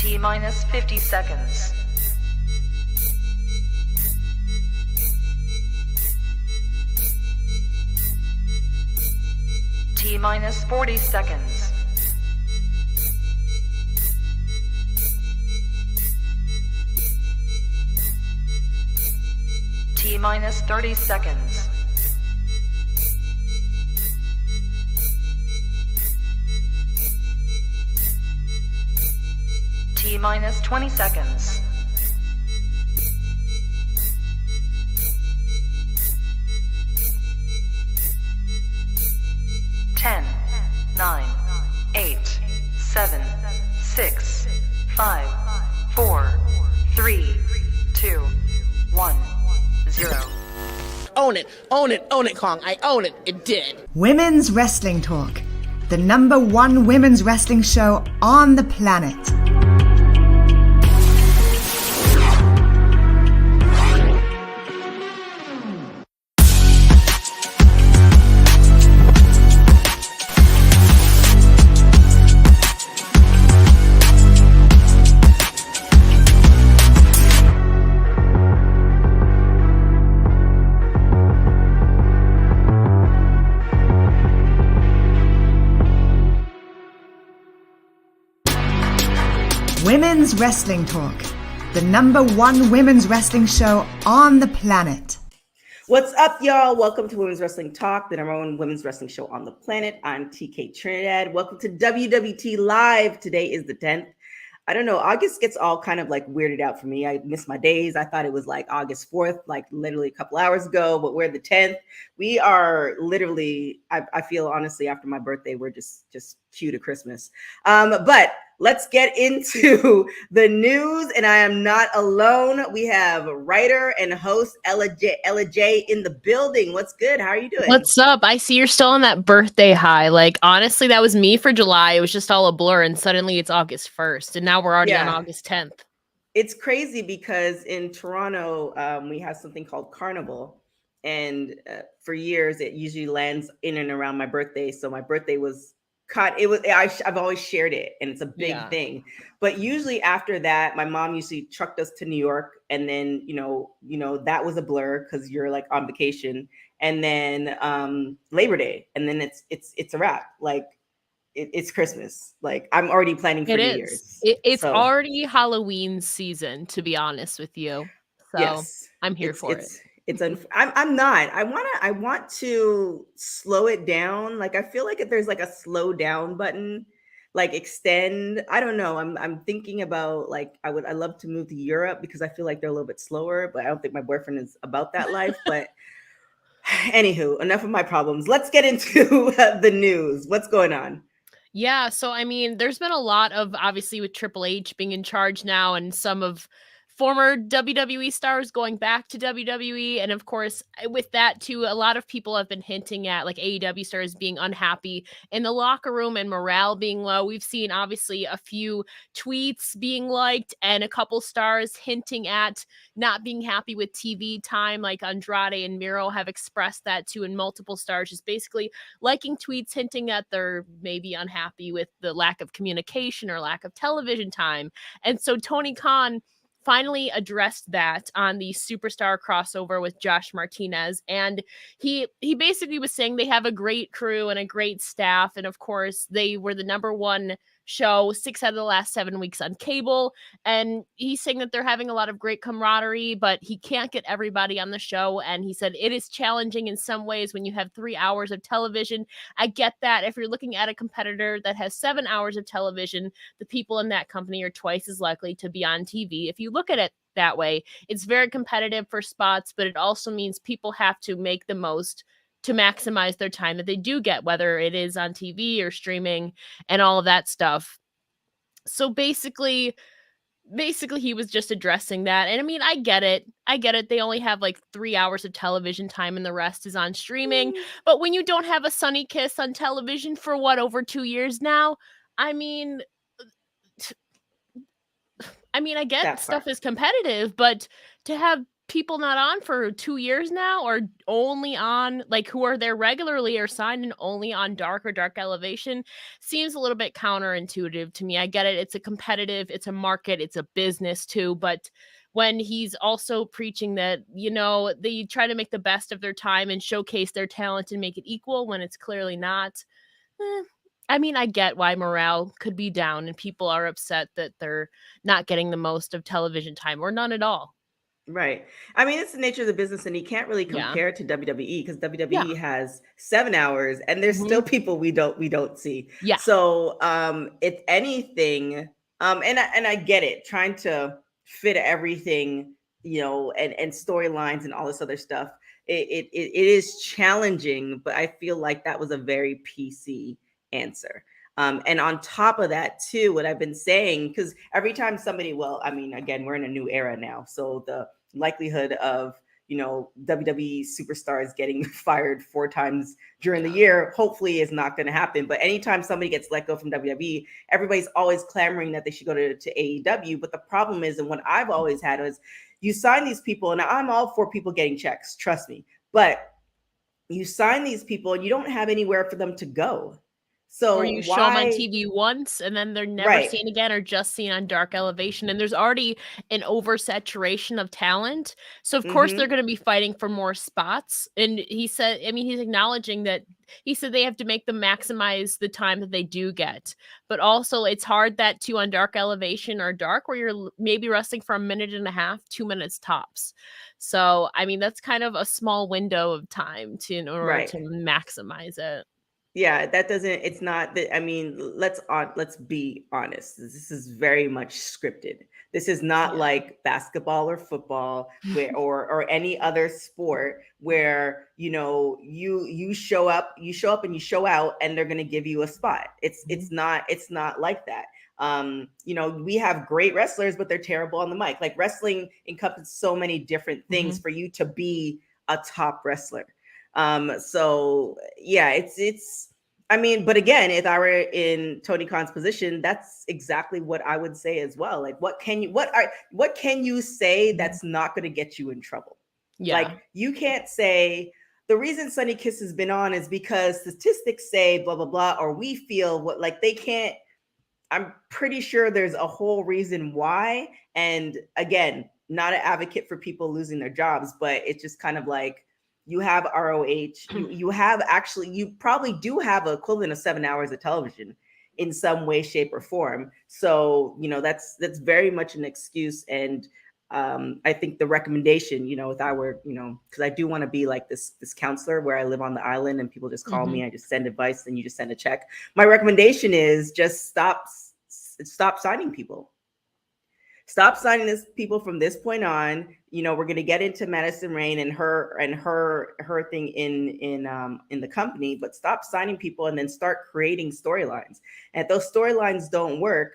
T minus 50 seconds. T minus 40 seconds. T minus 30 seconds. T minus 20 seconds. Ten, 9, 8, 7, 6, 5, 4, 3, 2, 1, 0. Own it, own it, own it, Kong. I own it. It did. Women's Wrestling Talk, the #1 women's wrestling show on the planet. Women's Wrestling Talk, the #1 women's wrestling show on the planet. What's up, y'all? Welcome to Women's Wrestling Talk, the #1 women's wrestling show on the planet. I'm TK Trinidad. Welcome to WWT Live. Today is the 10th. I don't know. August gets all kind of like weirded out for me. I miss my days. I thought it was like August 4th, like literally a couple hours ago, but we're the 10th. We are literally, I feel honestly, after my birthday, we're just cue to Christmas. But let's get into the news, and I am not alone. We have writer and host Ella J in the building. What's good? How are you doing? What's up? I see you're still on that birthday high. Like, honestly, that was me for July. It was just all a blur, and suddenly it's August 1st, and now we're already on August 10th. It's crazy because in Toronto, we have something called Carnival, and for years, it usually lands in and around my birthday. So my birthday was I've always shared it, and it's a big thing. But usually after that, my mom usually trucked us to New York, and then you know that was a blur because you're like on vacation, and then Labor Day, and then it's a wrap. Like it's Christmas. Like I'm already planning for New Year's. It's already Halloween season, to be honest with you. So yes, I'm here for it. I'm not. I want to slow it down. Like I feel like if there's like a slow down button, like extend. I don't know. I'm thinking about like I love to move to Europe because I feel like they're a little bit slower, but I don't think my boyfriend is about that life. But anywho, enough of my problems. Let's get into the news. What's going on? Yeah, so I mean, there's been a lot of obviously with Triple H being in charge now, and some of former WWE stars going back to WWE. And of course, with that too, a lot of people have been hinting at like AEW stars being unhappy in the locker room and morale being low. We've seen obviously a few tweets being liked and a couple stars hinting at not being happy with TV time, like Andrade and Miro have expressed that too, and multiple stars just basically liking tweets hinting that they're maybe unhappy with the lack of communication or lack of television time. And so Tony Khan finally addressed that on the Superstar crossover with Josh Martinez. And he basically was saying they have a great crew and a great staff. And of course, they were the #1 show 6 out of the last 7 weeks on cable. And he's saying that they're having a lot of great camaraderie, but he can't get everybody on the show. And he said it is challenging in some ways when you have 3 hours of television. I get that. If you're looking at a competitor that has 7 hours of television, the people in that company are twice as likely to be on TV. If you look at it that way, it's very competitive for spots, but it also means people have to make the most to maximize their time that they do get, whether it is on TV or streaming and all of that stuff. So basically he was just addressing that. And I mean, I get it. They only have like 3 hours of television time and the rest is on streaming. But when you don't have a Sunny Kiss on television for over 2 years now, I mean, I get stuff is competitive, but to have people not on for 2 years now, or only on, like, who are there regularly or signed and only on Dark or Dark Elevation, seems a little bit counterintuitive to me. I get it. It's a competitive, it's a market, it's a business too, but when he's also preaching that, they try to make the best of their time and showcase their talent and make it equal when it's clearly not. eh, I mean, I get why morale could be down and people are upset that they're not getting the most of television time or none at all. Right. I mean, it's the nature of the business, and you can't really Yeah. compare it to WWE because Yeah. WWE has 7 hours, and there's Mhm. still people we don't see. Yeah. So, if anything, and I get it, trying to fit everything, and storylines and all this other stuff. It is challenging, but I feel like that was a very PC answer. And on top of that, too, what I've been saying, because every time somebody, well, I mean, again, we're in a new era now, so the likelihood of WWE superstars getting fired 4 times during the year hopefully is not going to happen. But anytime somebody gets let go from WWE, everybody's always clamoring that they should go to AEW. But the problem is, and what I've always had is, you sign these people, and I'm all for people getting checks, trust me, but you sign these people and you don't have anywhere for them to go. Or So you show them on why? TV once and then they're never Right. seen again or just seen on Dark Elevation, and there's already an oversaturation of talent. So of course they're Mm-hmm. gonna be fighting for more spots. And he said, I mean, he's acknowledging that he said they have to make them maximize the time that they do get. But also it's hard that too on Dark Elevation or Dark where you're maybe wrestling for a minute and a half, 2 minutes tops. So I mean that's kind of a small window of time to in order Right. to maximize it. Yeah, that doesn't, it's not that, I mean, let's be honest. This is very much scripted. This is not Yeah. like basketball or football where or any other sport where, you show up and you show out and they're going to give you a spot. It's not like that. We have great wrestlers, but they're terrible on the mic. Like, wrestling encompasses so many different things Mhm. for you to be a top wrestler. So yeah, it's I mean, but again, if I were in Tony Khan's position, that's exactly what I would say as well. Like, what can you say that's not going to get you in trouble? Like, Yeah. you can't say the reason Sunny Kiss has been on is because statistics say blah blah blah, or we feel what, like, they can't. I'm pretty sure there's a whole reason why. And again, not an advocate for people losing their jobs, but it's just kind of like, you have ROH, you have, actually, you probably do have an equivalent of 7 hours of television in some way, shape, or form. So, that's very much an excuse. And I think the recommendation, if I were, because I do want to be like this counselor where I live on the island and people just call me, I just send advice, and you just send a check. My recommendation is just stop signing people. Stop signing this people from this point on. We're going to get into Madison Rain and her thing in the company, but stop signing people and then start creating storylines. And if those storylines don't work,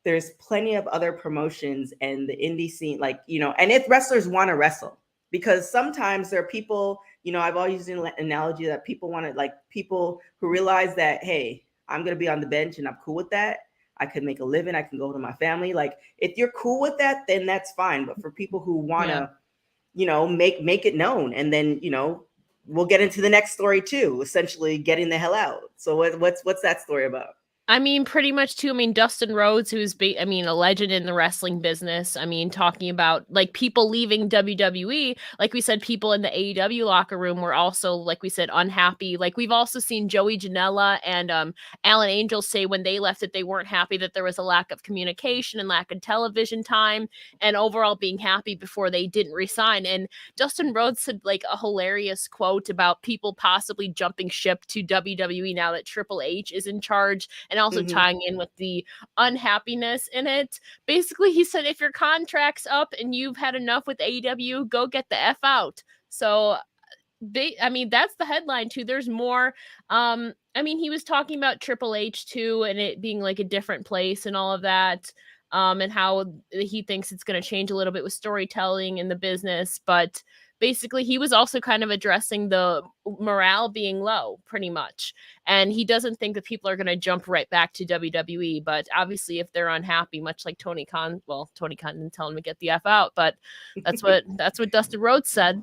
there's plenty of other promotions and the indie scene, and if wrestlers want to wrestle, because sometimes there are people, I've always used an analogy that people want to, like, people who realize that, hey, I'm going to be on the bench and I'm cool with that. I could make a living. I can go to my family. Like, if you're cool with that, then that's fine. But for people who want to, make it known, and then, we'll get into the next story too, essentially getting the hell out. So what's that story about? I mean, pretty much too. I mean, Dustin Rhodes, who's a legend in the wrestling business. I mean, talking about like people leaving WWE, like we said, people in the AEW locker room were also, like we said, unhappy. Like, we've also seen Joey Janela and Alan Angel say when they left that they weren't happy, that there was a lack of communication and lack of television time, and overall being happy before they didn't resign. And Dustin Rhodes said like a hilarious quote about people possibly jumping ship to WWE now that Triple H is in charge, and also tying in with the unhappiness in it. Basically, he said, if your contract's up and you've had enough with AEW, go get the F out. So that's the headline too. There's more. He was talking about Triple H too, and it being like a different place and all of that. And how he thinks it's going to change a little bit with storytelling in the business. But basically he was also kind of addressing the morale being low pretty much. And he doesn't think that people are going to jump right back to WWE. But obviously, if they're unhappy, much like Tony Khan, well, Tony Khan didn't tell him to get the F out, but that's what Dustin Rhodes said.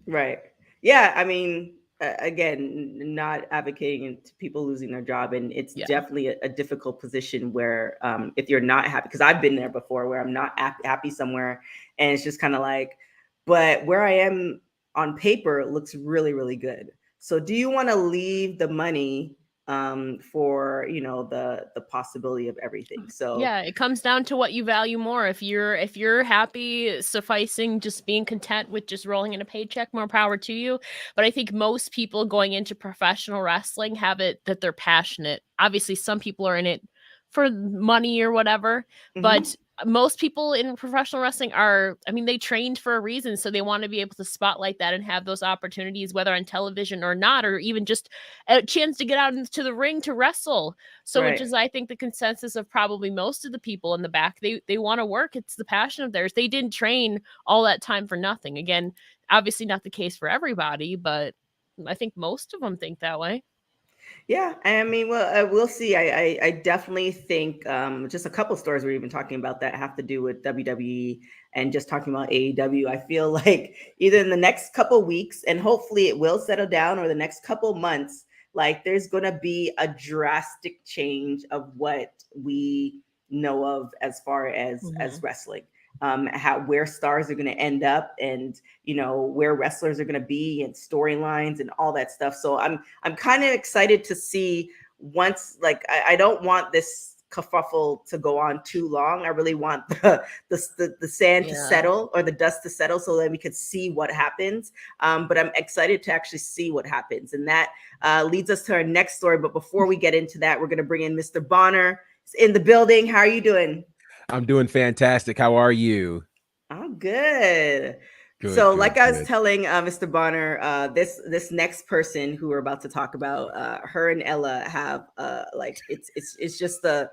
Right. Yeah. I mean, again, not advocating to people losing their job. And it's definitely a difficult position where if you're not happy, because I've been there before where I'm not happy somewhere and it's just kind of like, but where I am on paper, it looks really, really good. So do you want to leave the money for, you know, the possibility of everything? So yeah, it comes down to what you value more. If you're happy sufficing just being content with just rolling in a paycheck, more power to you. But I think most people going into professional wrestling have it that they're passionate. Obviously, some people are in it for money or whatever, but most people in professional wrestling are, I mean, they trained for a reason. So they want to be able to spotlight that and have those opportunities, whether on television or not, or even just a chance to get out into the ring to wrestle. So which is, I think, the consensus of probably most of the people in the back. They want to work. It's the passion of theirs. They didn't train all that time for nothing. Again, obviously not the case for everybody, but I think most of them think that way. Yeah, I mean, well, we'll see. I definitely think just a couple stories we're even talking about that have to do with WWE and just talking about AEW. I feel like either in the next couple weeks, and hopefully it will settle down, or the next couple months, like there's going to be a drastic change of what we know of as far as wrestling. Where stars are going to end up, and you know where wrestlers are going to be, and storylines and all that stuff. So I'm kind of excited to see once. Like I don't want this kerfuffle to go on too long. I really want the sand to settle, or the dust to settle, so that we could see what happens. But I'm excited to actually see what happens, and that leads us to our next story. But before we get into that, we're going to bring in Mr. Bonner in the building. How are you doing? I'm doing fantastic. How are you? I'm good. Good, So, good, like I was good. telling Mr. Bonner, this next person who we're about to talk about, her and Ella have like it's just a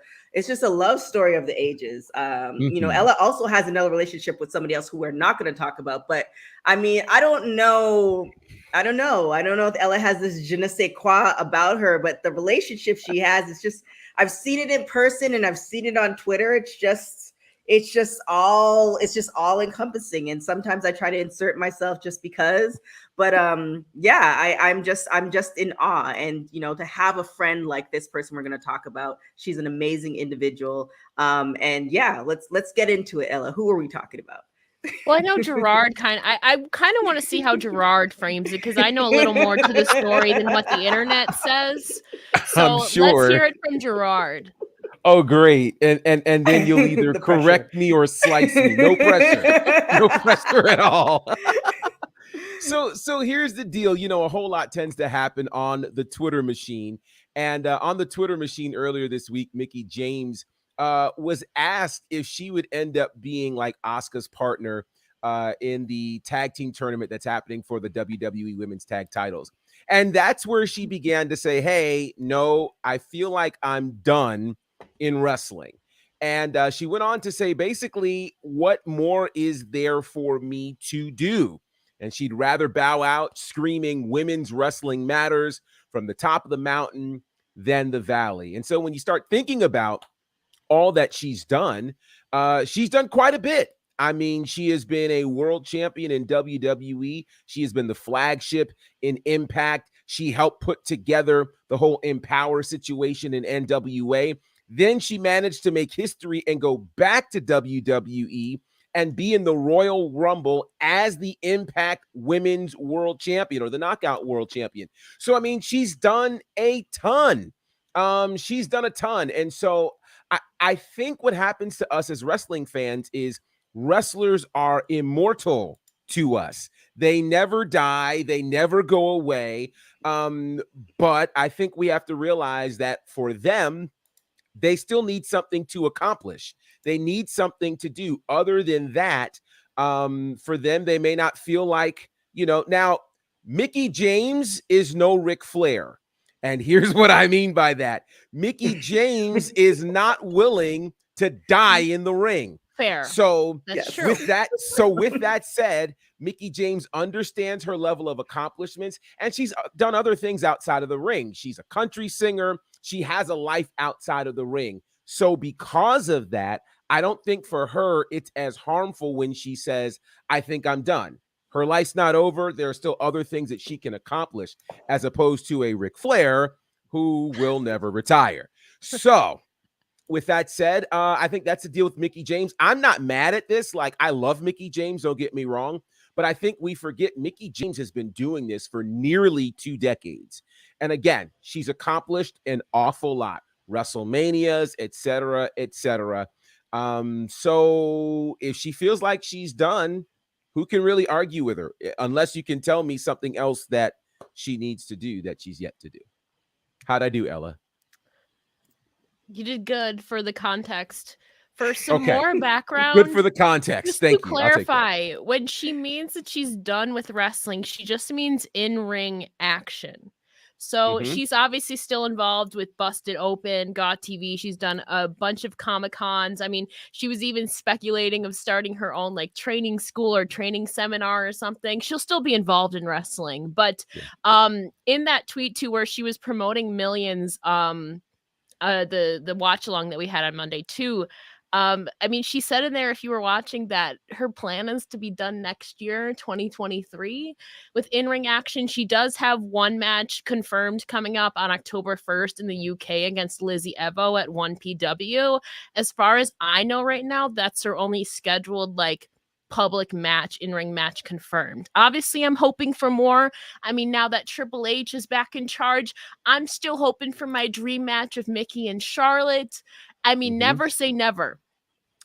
love story of the ages. You know, Ella also has another relationship with somebody else who we're not going to talk about. But I mean, I don't know if Ella has this je ne sais quoi about her, but the relationship she has is just. I've seen it in person and I've seen it on Twitter. It's just all encompassing. And sometimes I try to insert myself just because, but yeah, I'm just in awe. And you know, to have a friend like this person we're going to talk about, she's an amazing individual. And yeah, let's get into it. Ella, who are we talking about? Well, I know Gerard I kind of want to see how Gerard frames it, because I know a little more to the story than what the internet says. So I'm sure. Let's hear it from Gerard. Oh, great. And then you'll either correct me or slice me. No pressure. No pressure at all. So here's the deal. You know, a whole lot tends to happen on the Twitter machine. And on the Twitter machine earlier this week, Mickie James was asked if she would end up being like Asuka's partner in the tag team tournament that's happening for the WWE Women's Tag Titles. And that's where she began to say, hey, no, I feel like I'm done in wrestling. And she went on to say, basically, what more is there for me to do? And she'd rather bow out screaming women's wrestling matters from the top of the mountain than the valley. And so when you start thinking about all that she's done quite a bit. I mean, she has been a world champion in WWE. She has been the flagship in Impact. She helped put together the whole Empower situation in NWA. Then she managed to make history and go back to WWE and be in the Royal Rumble as the Impact Women's World Champion, or the Knockout World Champion. So, I mean, she's done a ton. She's done a ton. And so I think what happens to us as wrestling fans is wrestlers are immortal to us. They never die. They never go away. But I think we have to realize that for them, they still need something to accomplish. They need something to do. Other than that, for them, they may not feel like, you know, now Mickie James is no Ric Flair. And here's what I mean by that. Mickie James is not willing to die in the ring. Fair. So That's true. with that said, Mickie James understands her level of accomplishments, and she's done other things outside of the ring. She's a country singer. She has a life outside of the ring. So because of that, I don't think for her it's as harmful when she says, I think I'm done. Her life's not over. There are still other things that she can accomplish, as opposed to a Ric Flair who will never retire. So with that said, I think that's the deal with Mickie James. I'm not mad at this. Like, I love Mickie James, don't get me wrong. But I think we forget Mickie James has been doing this for nearly 2 decades. And again, she's accomplished an awful lot. WrestleManias, et cetera, et cetera. So if she feels like she's done, who can really argue with her? Unless you can tell me something else that she needs to do that she's yet to do. How'd I do, Ella? You did good for the context. For some more background. Good for the context. Just Thank to you. I'll take that. clarify, when she means that she's done with wrestling, she just means in-ring action. So she's obviously still involved with Busted Open, Got TV. She's done a bunch of Comic-Cons. I mean, she was even speculating of starting her own like training school or training seminar or something. She'll still be involved in wrestling. But in that tweet too, where she was promoting Millions, the watch along that we had on Monday too. I mean, she said in there, if you were watching, that her plan is to be done next year, 2023, with in-ring action. She does have one match confirmed coming up on October 1st in the UK against Lizzie Evo at 1PW. As far as I know right now, that's her only scheduled like public match, in-ring match confirmed. Obviously, I'm hoping for more. I mean, now that Triple H is back in charge, I'm still hoping for my dream match of Mickie and Charlotte. I mean, never say never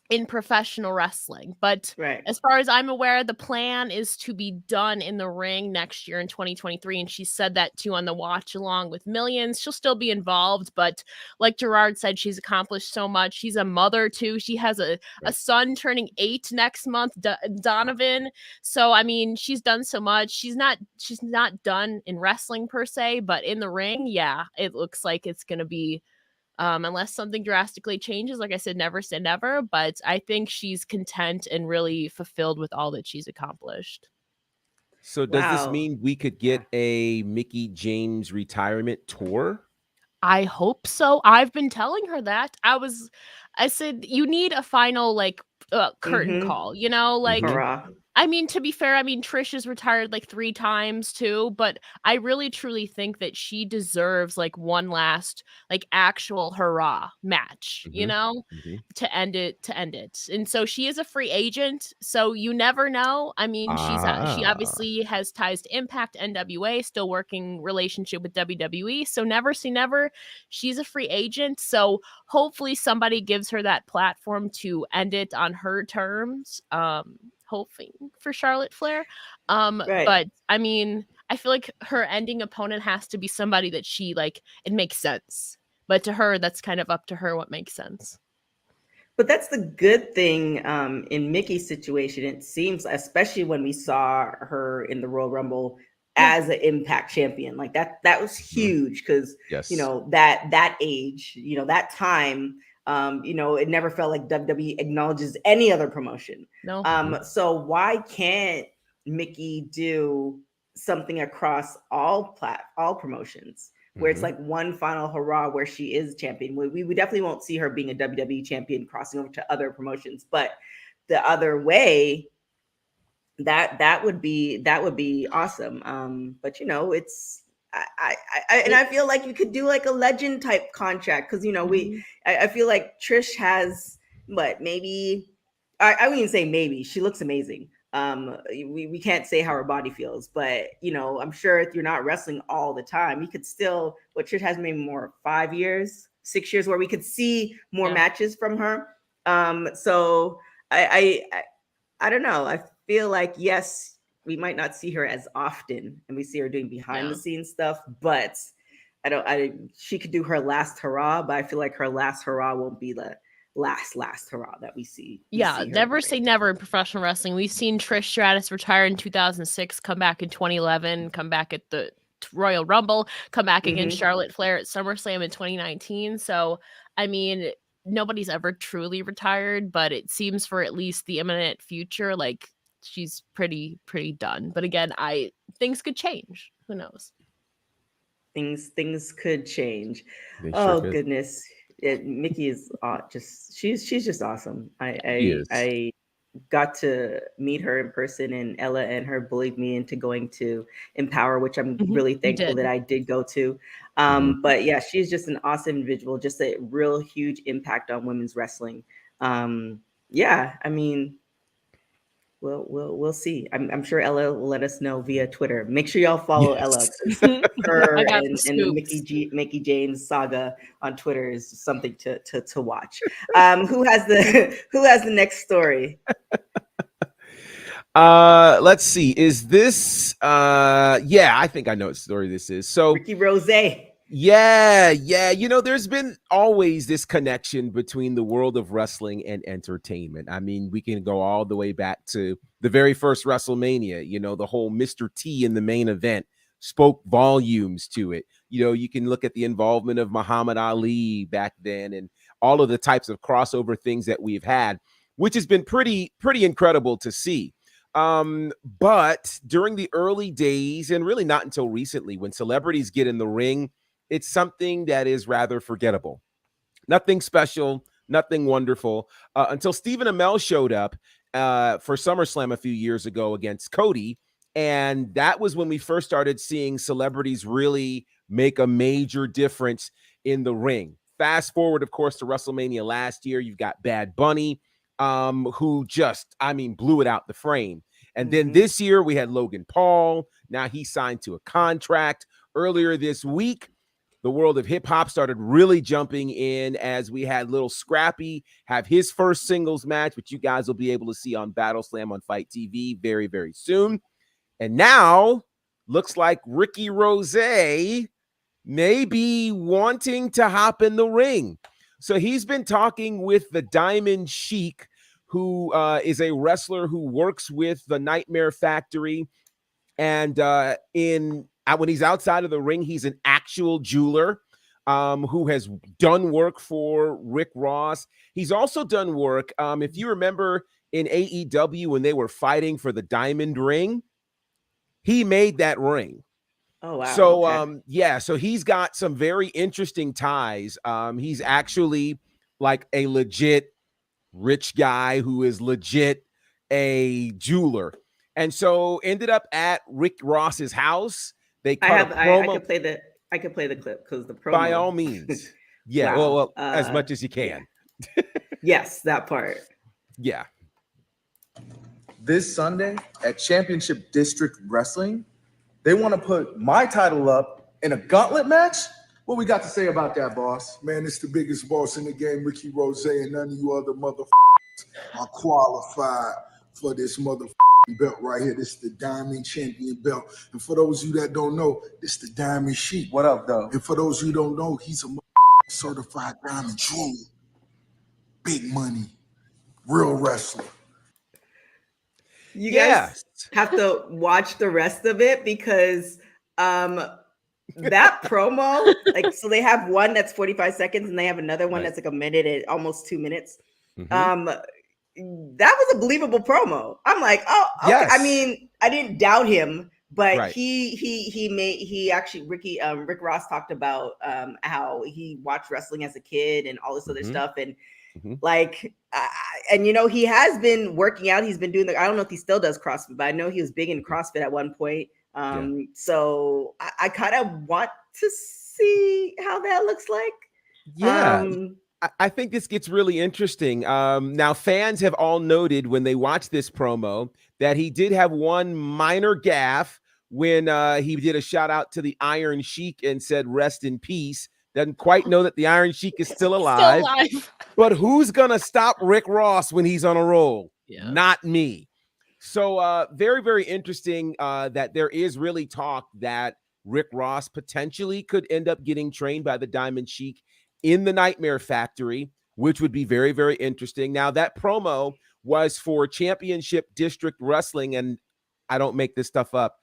in professional wrestling. But as far as I'm aware, the plan is to be done in the ring next year in 2023. And she said that too on the watch along with Millions. She'll still be involved, but like Gerard said, she's accomplished so much. She's a mother too. She has a son turning 8 next month, Donovan. So I mean, she's done so much. She's not done in wrestling per se, but in the ring, yeah, it looks like it's gonna be unless something drastically changes. Like I said, never say never, but I think she's content and really fulfilled with all that she's accomplished. So does this mean we could get a Mickie James retirement tour? I hope so. I've been telling her that. I said, you need a final like curtain call, you know, like I mean, to be fair, I mean, Trish has retired like 3 times too, but I really truly think that she deserves like one last like actual hurrah match, you know, to end it. And so she is a free agent, so you never know. I mean, she obviously has ties to Impact, NWA, still working relationship with WWE, so never say never. She's a free agent, so hopefully somebody gives her that platform to end it on her terms. Hoping for Charlotte Flair. But I mean, I feel like her ending opponent has to be somebody that she like, it makes sense. But to her, that's kind of up to her what makes sense. But that's the good thing in Mickie's situation. It seems, especially when we saw her in the Royal Rumble as an Impact champion, like that was huge because you know that age, you know, that time. You know, it never felt like WWE acknowledges any other promotion. No. So why can't Mickie do something across all promotions where it's like one final hurrah where she is champion? We definitely won't see her being a WWE champion crossing over to other promotions, but the other way, that would be awesome. But you know, it's I feel like you could do like a legend type contract because you know I feel like Trish has maybe I wouldn't even say maybe, she looks amazing. We can't say how her body feels, but you know, I'm sure if you're not wrestling all the time, you could still, what Trish has maybe more 5 years, 6 years where we could see more matches from her. So I don't know. I feel like yes, we might not see her as often, and we see her doing behind the scenes stuff, but she could do her last hurrah, but I feel like her last hurrah won't be the last hurrah that we see. Never say never in professional wrestling. We've seen Trish Stratus retire in 2006, come back in 2011, come back at the Royal Rumble, come back against Charlotte Flair at SummerSlam in 2019. So, I mean, nobody's ever truly retired, but it seems for at least the imminent future, like she's pretty done. But again, things could change. Who knows? Things could change. They sure Oh could. goodness. Mickey is just she's just awesome. She is. I got to meet her in person, and Ella and her bullied me into going to Empower, which I'm really thankful that I did go to. But yeah, she's just an awesome individual, just a real huge impact on women's wrestling. Yeah, I mean, we'll see. I'm sure Ella will let us know via Twitter. Make sure y'all follow Ella. Her and the Mickey James saga on Twitter is something to watch. Who has the next story? Let's see. Is this yeah, I think I know what story this is. So Ricky Rose. Yeah. You know, there's been always this connection between the world of wrestling and entertainment. I mean, we can go all the way back to the very first WrestleMania. You know, the whole Mr. T in the main event spoke volumes to it. You know, you can look at the involvement of Muhammad Ali back then and all of the types of crossover things that we've had, which has been pretty incredible to see. But during the early days, and really not until recently, when celebrities get in the ring, it's something that is rather forgettable. Nothing special, nothing wonderful, until Stephen Amell showed up for SummerSlam a few years ago against Cody. And that was when we first started seeing celebrities really make a major difference in the ring. Fast forward, of course, to WrestleMania last year. You've got Bad Bunny, who just, I mean, blew it out the frame. And then this year we had Logan Paul. Now he signed to a contract. Earlier this week, the world of hip hop started really jumping in as we had Little Scrappy have his first singles match, which you guys will be able to see on Battle Slam on Fight TV very, very soon. And now looks like Ricky Rose may be wanting to hop in the ring. So he's been talking with the Diamond Sheik, who is a wrestler who works with the Nightmare Factory. And when he's outside of the ring, he's an actual jeweler who has done work for Rick Ross. He's also done work, if you remember, in AEW when they were fighting for the Diamond Ring, he made that ring. Oh, wow. So, okay. Yeah, so he's got some very interesting ties. He's actually like a legit rich guy who is legit a jeweler. And so ended up at Rick Ross's house. They cut a promo. I could play the clip because the promo. By all means. Yeah, Wow. well, as much as you can. Yeah. Yes, that part. Yeah. This Sunday at Championship District Wrestling, they want to put my title up in a gauntlet match? What we got to say about that, boss? Man, it's the biggest boss in the game, Ricky Rose, and none of you other motherfuckers are qualified for this motherfucking belt right here. This is the Diamond Champion belt. And for those of you that don't know, this is the Diamond Sheik. What up, though? And for those of you who don't know, he's a certified diamond jeweler. Big money. Real wrestler. You guys have to watch the rest of it because that promo, like, so they have one that's 45 seconds and they have another one that's like a minute and almost 2 minutes. That was a believable promo. I'm like, oh, okay. Yes. I mean, I didn't doubt him, but Right. Rick Ross talked about how he watched wrestling as a kid and all this other stuff. And like, and you know, he has been working out. He's been doing I don't know if he still does CrossFit, but I know he was big in CrossFit at one point. So I kind of want to see how that looks like. Yeah. I think this gets really interesting. Now, fans have all noted when they watch this promo that he did have one minor gaffe when he did a shout out to the Iron Sheik and said, "Rest in peace." Doesn't quite know that the Iron Sheik is still alive. But who's going to stop Rick Ross when he's on a roll? Yeah. Not me. So very, very interesting that there is really talk that Rick Ross potentially could end up getting trained by the Diamond Sheik in the Nightmare Factory, which would be very, very interesting. Now, that promo was for Championship District Wrestling, and I don't make this stuff up.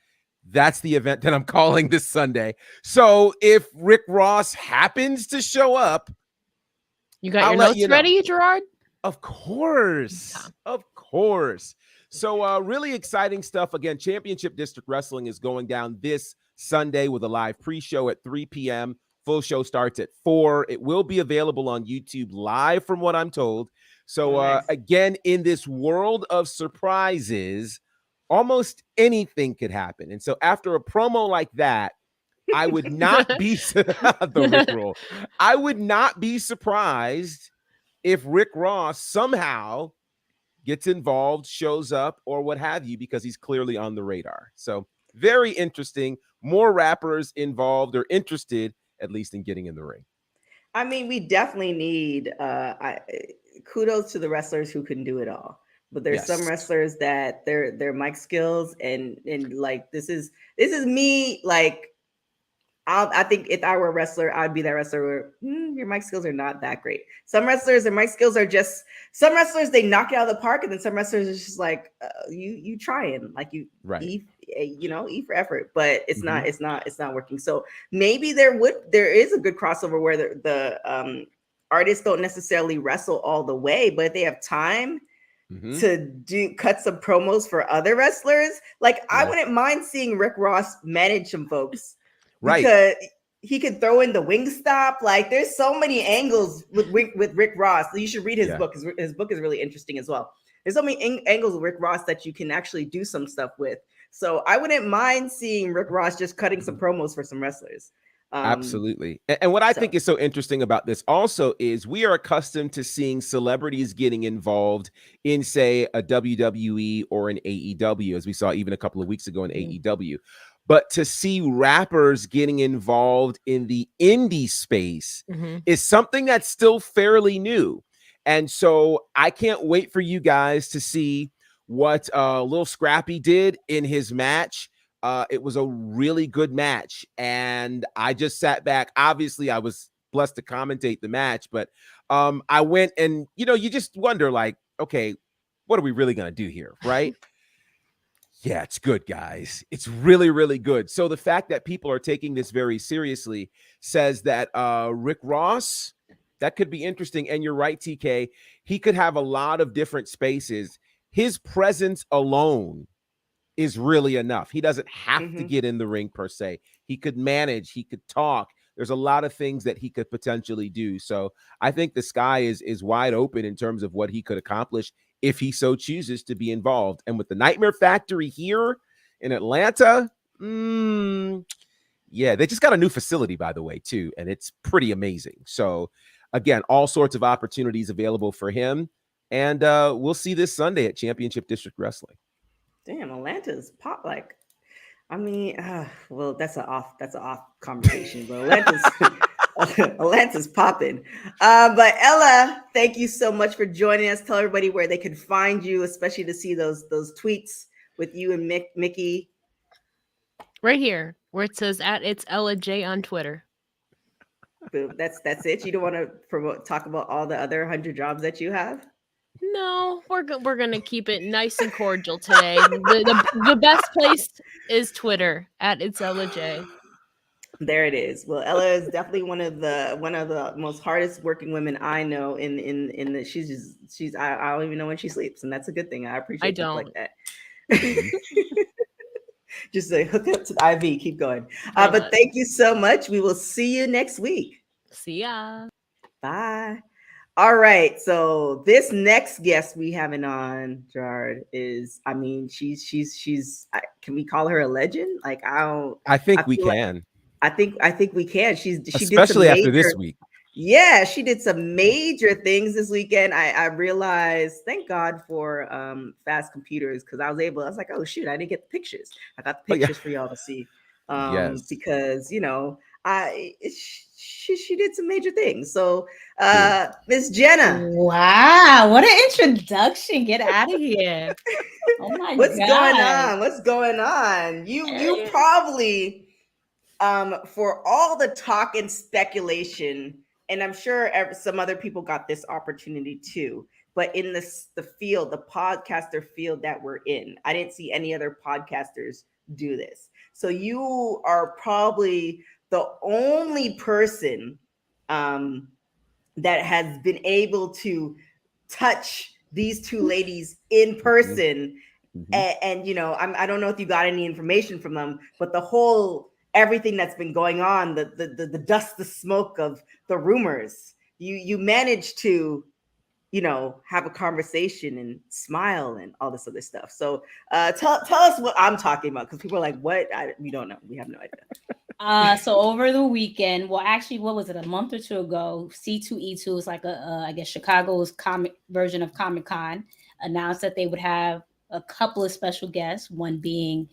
That's the event that I'm calling this Sunday. So if Rick Ross happens to show up, You got I'll your let notes you know. ready, Gerard? Of course. Yeah. Of course. So really exciting stuff. Again, Championship District Wrestling is going down this Sunday with a live pre-show at 3 p.m. Full show starts at 4. It will be available on YouTube live from what I'm told. So Nice. again, in this world of surprises, almost anything could happen. And so after a promo like that, I would not be the Rick roll. I would not be surprised if Rick Ross somehow gets involved, shows up, or what have you, because he's clearly on the radar. So very interesting. More rappers involved or interested, at least, in getting in the ring. I mean, we definitely need kudos to the wrestlers who can do it all. But there's some Yes. wrestlers that their mic skills and like this is me like I think if I were a wrestler, I'd be that wrestler where your mic skills are not that great. Some wrestlers, their mic skills are just, some wrestlers, they knock it out of the park. And then some wrestlers is just like, you trying, like you, Right. E for effort, but it's not working. So maybe there is a good crossover where the artists don't necessarily wrestle all the way, but if they have time to cut some promos for other wrestlers, like I wouldn't mind seeing Rick Ross manage some folks. Right. Because he could throw in the wing stop. Like there's so many angles with Rick Ross. You should read his book. His book is really interesting as well. There's so many angles with Rick Ross that you can actually do some stuff with. So I wouldn't mind seeing Rick Ross just cutting some promos for some wrestlers. Absolutely. And what I think is so interesting about this also is we are accustomed to seeing celebrities getting involved in, say, a WWE or an AEW, as we saw even a couple of weeks ago in AEW. But to see rappers getting involved in the indie space is something that's still fairly new. And so I can't wait for you guys to see what Lil Scrappy did in his match. It was a really good match. And I just sat back. Obviously, I was blessed to commentate the match. But I went and, you just wonder, like, okay, what are we really going to do here, right? Yeah, it's good, guys. It's really, really good. So the fact that people are taking this very seriously says that Rick Ross, that could be interesting. And you're right, TK. He could have a lot of different spaces. His presence alone is really enough. He doesn't have to get in the ring per se. He could manage. He could talk. There's a lot of things that he could potentially do. So I think the sky is wide open in terms of what he could accomplish if he so chooses to be involved. And with the Nightmare Factory here in Atlanta, yeah, they just got a new facility, by the way, too. And it's pretty amazing. So again, all sorts of opportunities available for him. And we'll see this Sunday at Championship District Wrestling. Damn, Atlanta's pop like. I mean, well, that's an off conversation, but Atlanta's popping. But Ella, thank you so much for joining us. Tell everybody where they can find you, especially to see those tweets with you and Mickey. Right here, where it says @it's Ella J on Twitter. That's it. You don't want to talk about all the other 100 jobs that you have? No, we're gonna keep it nice and cordial today. The best place is Twitter @it's Ella J. There it is. Well, Ella is definitely one of the most hardest working women I know. In the she's I don't even know when she sleeps, and that's a good thing. I appreciate stuff like that. Just say hook up to the IV. Keep going. But thank you so much. We will see you next week. See ya. Bye. All right. So this next guest we having on, Gerard, is, I mean, she's can we call her a legend? Like, I think we can. I think we can. She especially did some after this week. Yeah, she did some major things this weekend. I realized, thank God for fast computers, because I was like, oh shoot, I didn't get the pictures. I got the pictures for y'all to see. Because she did some major things. So Miss Jenna. Wow, what an introduction. Get out of here. Oh my What's God. What's going on? You probably for all the talk and speculation, and I'm sure some other people got this opportunity too, but in the podcaster field that we're in, I didn't see any other podcasters do this. So you are probably the only person that has been able to touch these two ladies in person. Mm-hmm. And you know, I don't know if you got any information from them, but the whole everything that's been going on, the dust, the smoke of the rumors, you managed to, you know, have a conversation and smile and all this other stuff. So tell us what I'm talking about, because people are like, what? We don't know. We have no idea. So over the weekend, well, actually, what was it? A month or two ago, C2E2 is like I guess Chicago's comic version of Comic-Con, announced that they would have a couple of special guests, one being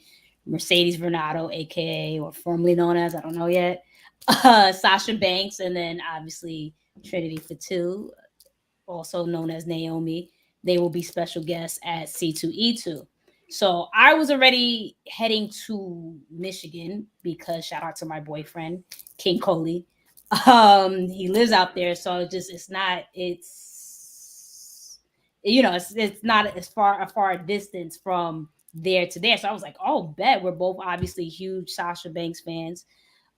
Mercedes Vernado, aka or formerly known as, I don't know yet, Sasha Banks, and then obviously Trinity Fatu, also known as Naomi. They will be special guests at C2E2. So I was already heading to Michigan because shout out to my boyfriend, King Coley. He lives out there, so it's not as far a distance from there to there. So I was like, oh, bet we're both obviously huge Sasha Banks fans.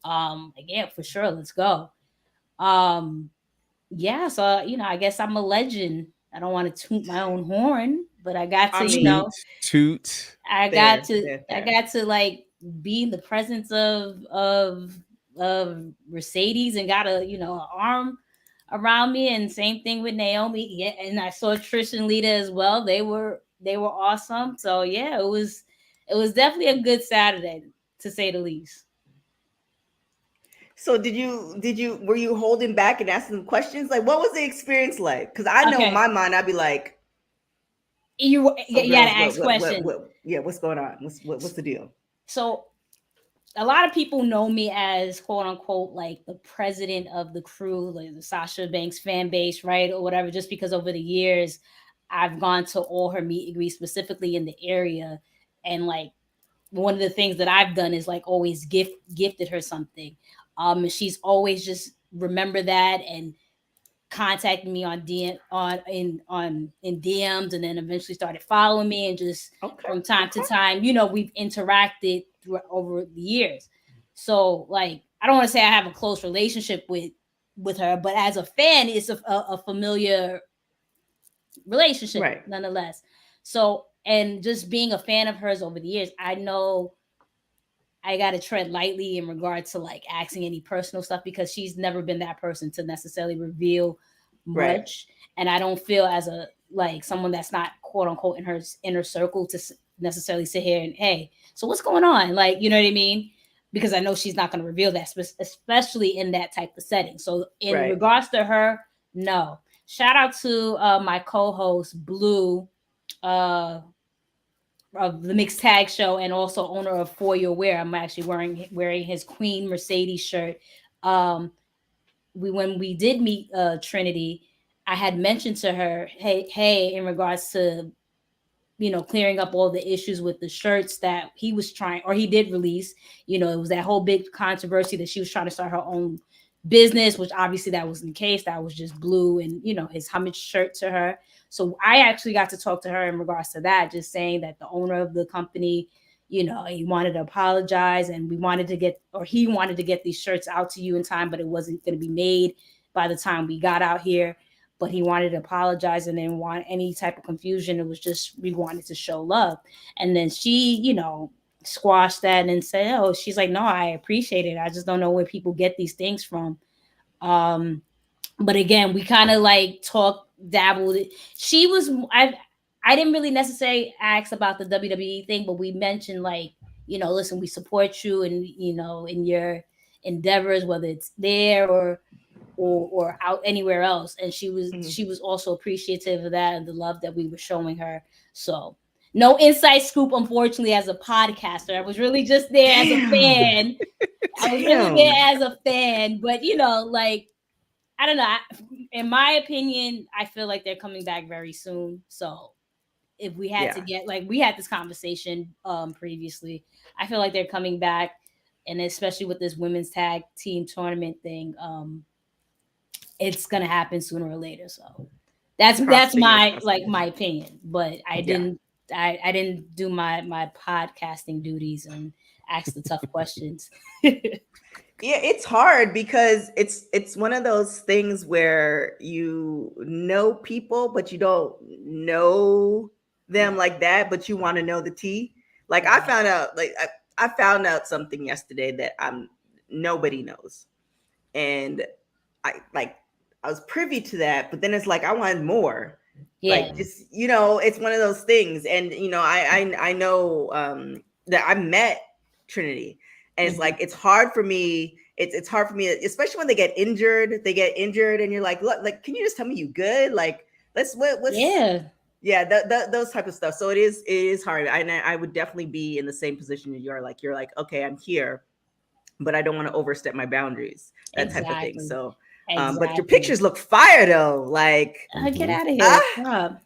Yeah, for sure, let's go. Yeah, so I guess I'm a legend. I don't want to toot my own horn, but I got to, toot. I got to like be in the presence of Mercedes and got an arm around me, and same thing with Naomi. Yeah, and I saw Trish and Lita as well. They were awesome. So yeah, it was definitely a good Saturday, to say the least. So were you holding back and asking them questions? Like, what was the experience like? Because I know in my mind, I'd be like, you got to ask questions. What's going on? What's the deal? So a lot of people know me as quote unquote like the president of the crew, like the Sasha Banks fan base, right? Or whatever, just because over the years I've gone to all her meet and greets, specifically in the area. And like one of the things that I've done is like always gifted her something. She's always just remember that and contacted me on DMs, and then eventually started following me, and just from time to time, we've interacted over the years. So like, I don't want to say I have a close relationship with her, but as a fan, it's a familiar relationship, right, nonetheless. So, and just being a fan of hers over the years, I know I got to tread lightly in regard to like asking any personal stuff, because she's never been that person to necessarily reveal much. Right. And I don't feel as someone that's not quote unquote in her inner circle to necessarily sit here and, hey, so what's going on? Like, you know what I mean? Because I know she's not going to reveal that, especially in that type of setting. So in regards to her, no. Shout out to my co-host Blue, of the Mixed Tag Show, and also owner of For Your Wear. I'm actually wearing his Queen Mercedes shirt. When we did meet Trinity, I had mentioned to her, hey, in regards to clearing up all the issues with the shirts that he was trying, or he did release. It was that whole big controversy that she was trying to start her own business, which obviously that wasn't the case. That was just Blue and his homage shirt to her. So I actually got to talk to her in regards to that, just saying that the owner of the company, he wanted to apologize, and he wanted to get these shirts out to you in time, but it wasn't going to be made by the time we got out here. But he wanted to apologize and didn't want any type of confusion. It was just, we wanted to show love. And then she, squashed that and said, oh, she's like, no, I appreciate it. I just don't know where people get these things from. But again, we kind of like dabbled. She was, I didn't really necessarily ask about the WWE thing, but we mentioned like, listen, we support you and, in your endeavors, whether it's there or out anywhere else. And she was also appreciative of that and the love that we were showing her. So no inside scoop, unfortunately, as a podcaster. I was really just there as a fan. But like, I don't know. In my opinion, I feel like they're coming back very soon. So if we had to get, like, we had this conversation previously, I feel like they're coming back, and especially with this women's tag team tournament thing, it's gonna happen sooner or later. So that's my my opinion. But I didn't do my podcasting duties and ask the tough questions. Yeah, it's hard because it's one of those things where you know people, but you don't know them like that, but you want to know the tea. Like I Right. found out, I found out something yesterday that nobody knows, and I was privy to that, but then it's like I wanted more. Yeah. Like just it's one of those things, and I know that I met Trinity, and it's like it's hard for me. It's hard for me, especially when they get injured. They get injured, and you're like, look, like, can you just tell me you good? Like, let's Yeah. yeah, those type of stuff. So it is hard. I would definitely be in the same position that you're like, okay, I'm here, but I don't want to overstep my boundaries, that type of thing. Exactly. So, but your Exactly. pictures look fire though. Like, Get out of here. ah, Stop.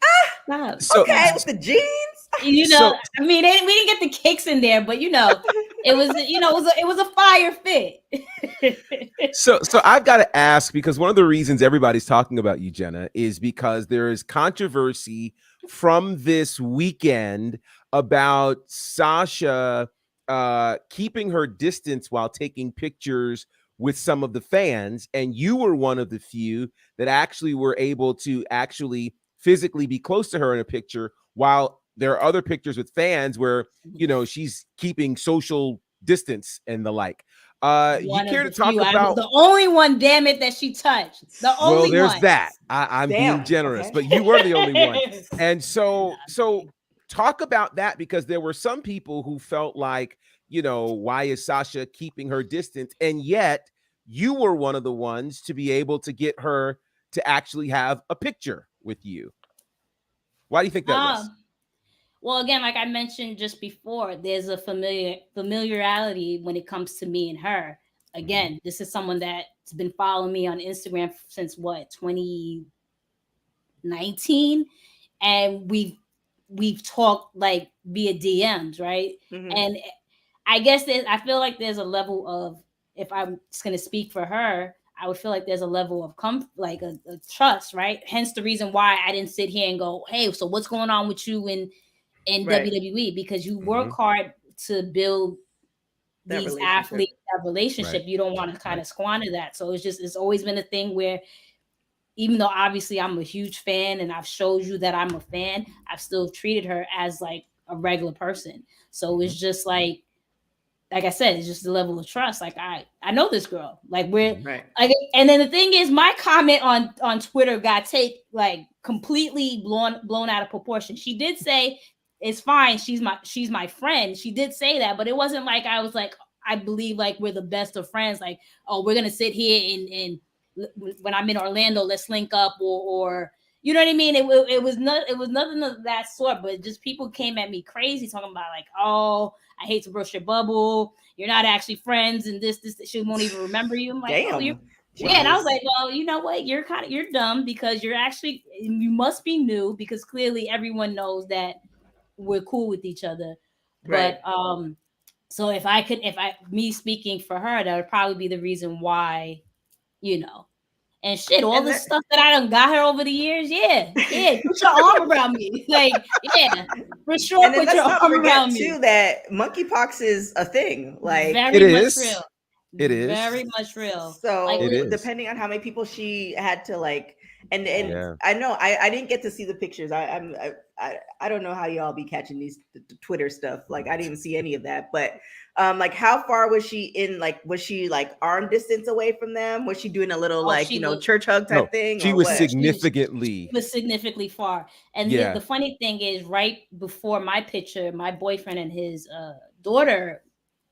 Stop. So okay, with the jeans. So- I mean, we didn't get the kicks in there, but it was, it was a fire fit. So I've got to ask, because one of the reasons everybody's talking about you, Jenna, is because there is controversy from this weekend about Sasha keeping her distance while taking pictures with some of the fans, and you were one of the few that actually were able to actually physically be close to her in a picture, while there are other pictures with fans where she's keeping social distance and the like. You care to talk I was about the only one, damn it, that she touched. The only well, there's one. that. I'm being generous, but you were the only one. And so talk about that, because there were some people who felt like, why is Sasha keeping her distance? And yet you were one of the ones to be able to get her to actually have a picture with you. Why do you think that was? Well, again, like I mentioned just before, there's a familiarity when it comes to me and her. Again, this is someone that's been following me on Instagram since 2019, and we've talked like via DMs, right? And I guess I feel like there's a level of, if I'm just going to speak for her, I would feel like there's a level of like a trust, right? Hence the reason why I didn't sit here and go, hey, so what's going on with you in Right. WWE? Because you work hard to build these athletes, that relationship. Right. You don't want to kind of squander that. So it's always been a thing where, even though obviously I'm a huge fan and I've showed you that I'm a fan, I've still treated her as like a regular person. So it's just like I said, it's just the level of trust. Like I know this girl. Like we're Right. like, and then the thing is, my comment on Twitter got completely blown out of proportion. She did say it's fine. She's my friend. She did say that, but it wasn't like I was like, I believe like we're the best of friends. Like, oh, we're gonna sit here and when I'm in Orlando, let's link up, or you know what I mean? It was nothing of that sort, but just people came at me crazy talking about like, oh, I hate to burst your bubble. You're not actually friends, and this she won't even remember you. I'm like, Damn. oh, yeah, and I was like, well, you know what? You're dumb, because you must be new, because clearly everyone knows that we're cool with each other. Right. But so me speaking for her, that would probably be the reason why, and shit, all the stuff that I done got her over the years. Yeah, put your arm around me. Like, yeah, for sure, put your arm around me. Too, that monkeypox is a thing. Like, very much real. It is very much real. So like, depending on how many people she had to like, and I know I didn't get to see the pictures. I don't know how y'all be catching the Twitter stuff. Like, I didn't even see any of that. But like, how far was she in? Like, was she like arm distance away from them? Was she doing a little church hug type thing? She was significantly. She was significantly far. And the funny thing is, right before my picture, my boyfriend and his daughter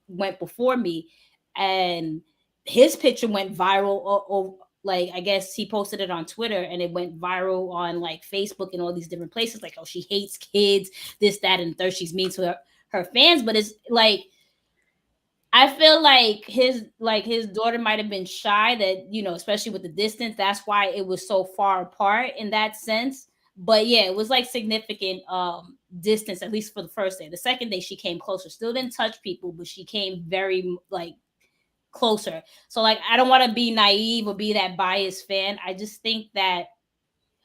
went before me, and his picture went viral. Like, I guess he posted it on Twitter, and it went viral on like Facebook and all these different places. Like, oh, she hates kids, this, that, and third. She's mean to her fans. But it's like, I feel like his daughter might have been shy, that, especially with the distance. That's why it was so far apart in that sense. But yeah, it was like significant distance, at least for the first day. The second day she came closer. Still didn't touch people, but she came very like closer. So like, I don't want to be naive or be that biased fan. I just think that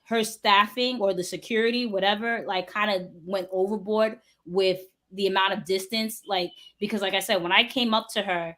her staffing or the security, whatever, like kind of went overboard with the amount of distance. Like, because like I said, when I came up to her,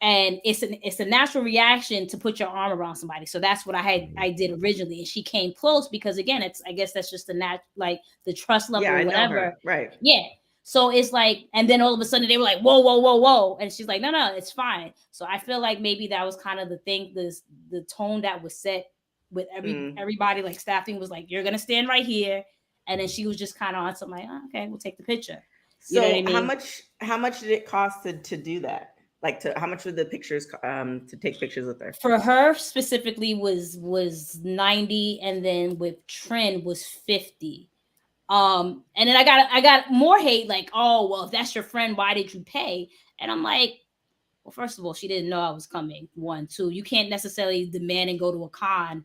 and it's a natural reaction to put your arm around somebody. So that's what I did originally, and she came close because again, I guess that's just like the trust level or whatever. Right. Yeah. So it's like, and then all of a sudden they were like, whoa, whoa, whoa, whoa. And she's like, no, it's fine. So I feel like maybe that was kind of the thing, the tone that was set with everybody, like staffing was like, you're going to stand right here. And then she was just kind of on something like, oh, okay, we'll take the picture. You know what I mean? How much did it cost to do that? Like how much were the pictures to take pictures with her? For her specifically was 90, and then with Trin was 50. And then I got more hate, like, oh, well, if that's your friend, why did you pay? And I'm like, well, first of all, she didn't know I was coming. 1, 2, you can't necessarily demand and go to a con.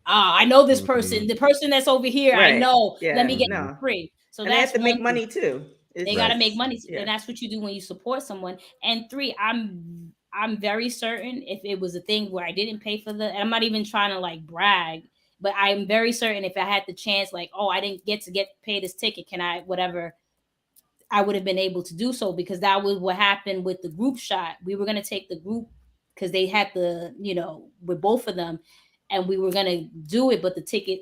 I know this person, the person that's over here, right. I know. Yeah, let me get it free. So and that's they have to make money too. They got to make money, and that's what you do when you support someone. And 3, I'm very certain if it was a thing where I didn't pay for and I'm not even trying to like brag, but I'm very certain if I had the chance, like, oh, I didn't get pay this ticket, can I, whatever, I would have been able to do so, because that was what happened with the group shot. We were going to take the group because they had with both of them, and we were going to do it, but the ticket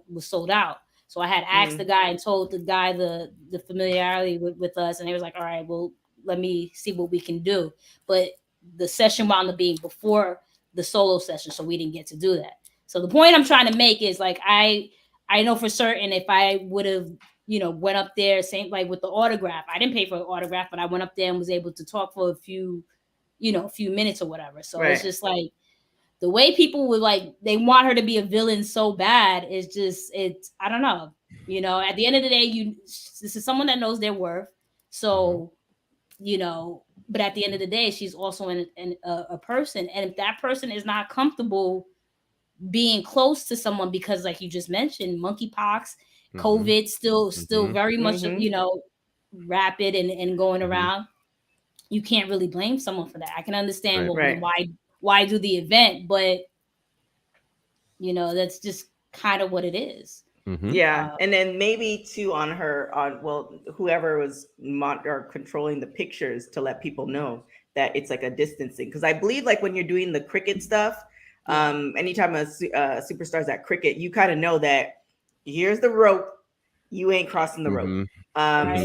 was sold out. So I had asked the guy and told the guy the familiarity with us, and he was like, all right, well, let me see what we can do. But the session wound up being before the solo session, so we didn't get to do that. So the point I'm trying to make is, like, I know for certain if I would have, went up there, same like with the autograph, I didn't pay for an autograph, but I went up there and was able to talk for a few minutes or whatever. So It's just like the way people would, like, they want her to be a villain so bad is just, I don't know. At the end of the day, this is someone that knows their worth. So, but at the end of the day, she's also a person. And if that person is not comfortable being close to someone, because like you just mentioned, monkeypox, COVID still very much, rapid and going around, you can't really blame someone for that. I can understand why do the event, but that's just kind of what it is. Yeah. And then maybe too on whoever was controlling the pictures, to let people know that it's like a distancing. Because I believe, like, when you're doing the cricket stuff, anytime a superstar's at cricket, you kind of know that here's the rope, you ain't crossing the rope.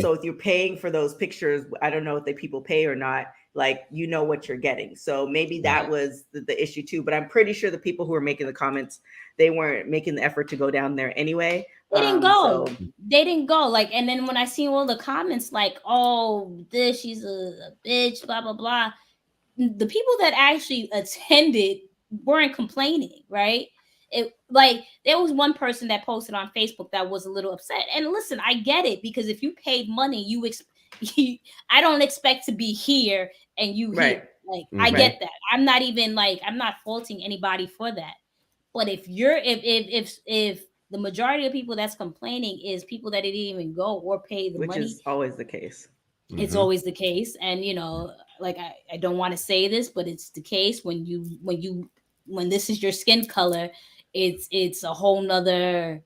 So if you're paying for those pictures, I don't know if people pay or not, like, what you're getting. So maybe that was the issue too. But I'm pretty sure the people who were making the comments, they weren't making the effort to go down there anyway. They didn't go. They didn't go. Like, and then when I see all the comments, like, oh, she's a bitch, blah, blah, blah. The people that actually attended weren't complaining, right? There was one person that posted on Facebook that was a little upset. And listen, I get it, because if you paid money, I don't expect to be here and you here. Like, I get that. I'm not even I'm not faulting anybody for that. But if the majority of people that's complaining is people that didn't even go or pay the money, which is always the case. It's always the case. And like, I don't want to say this, but it's the case when this is your skin color, it's a whole nother,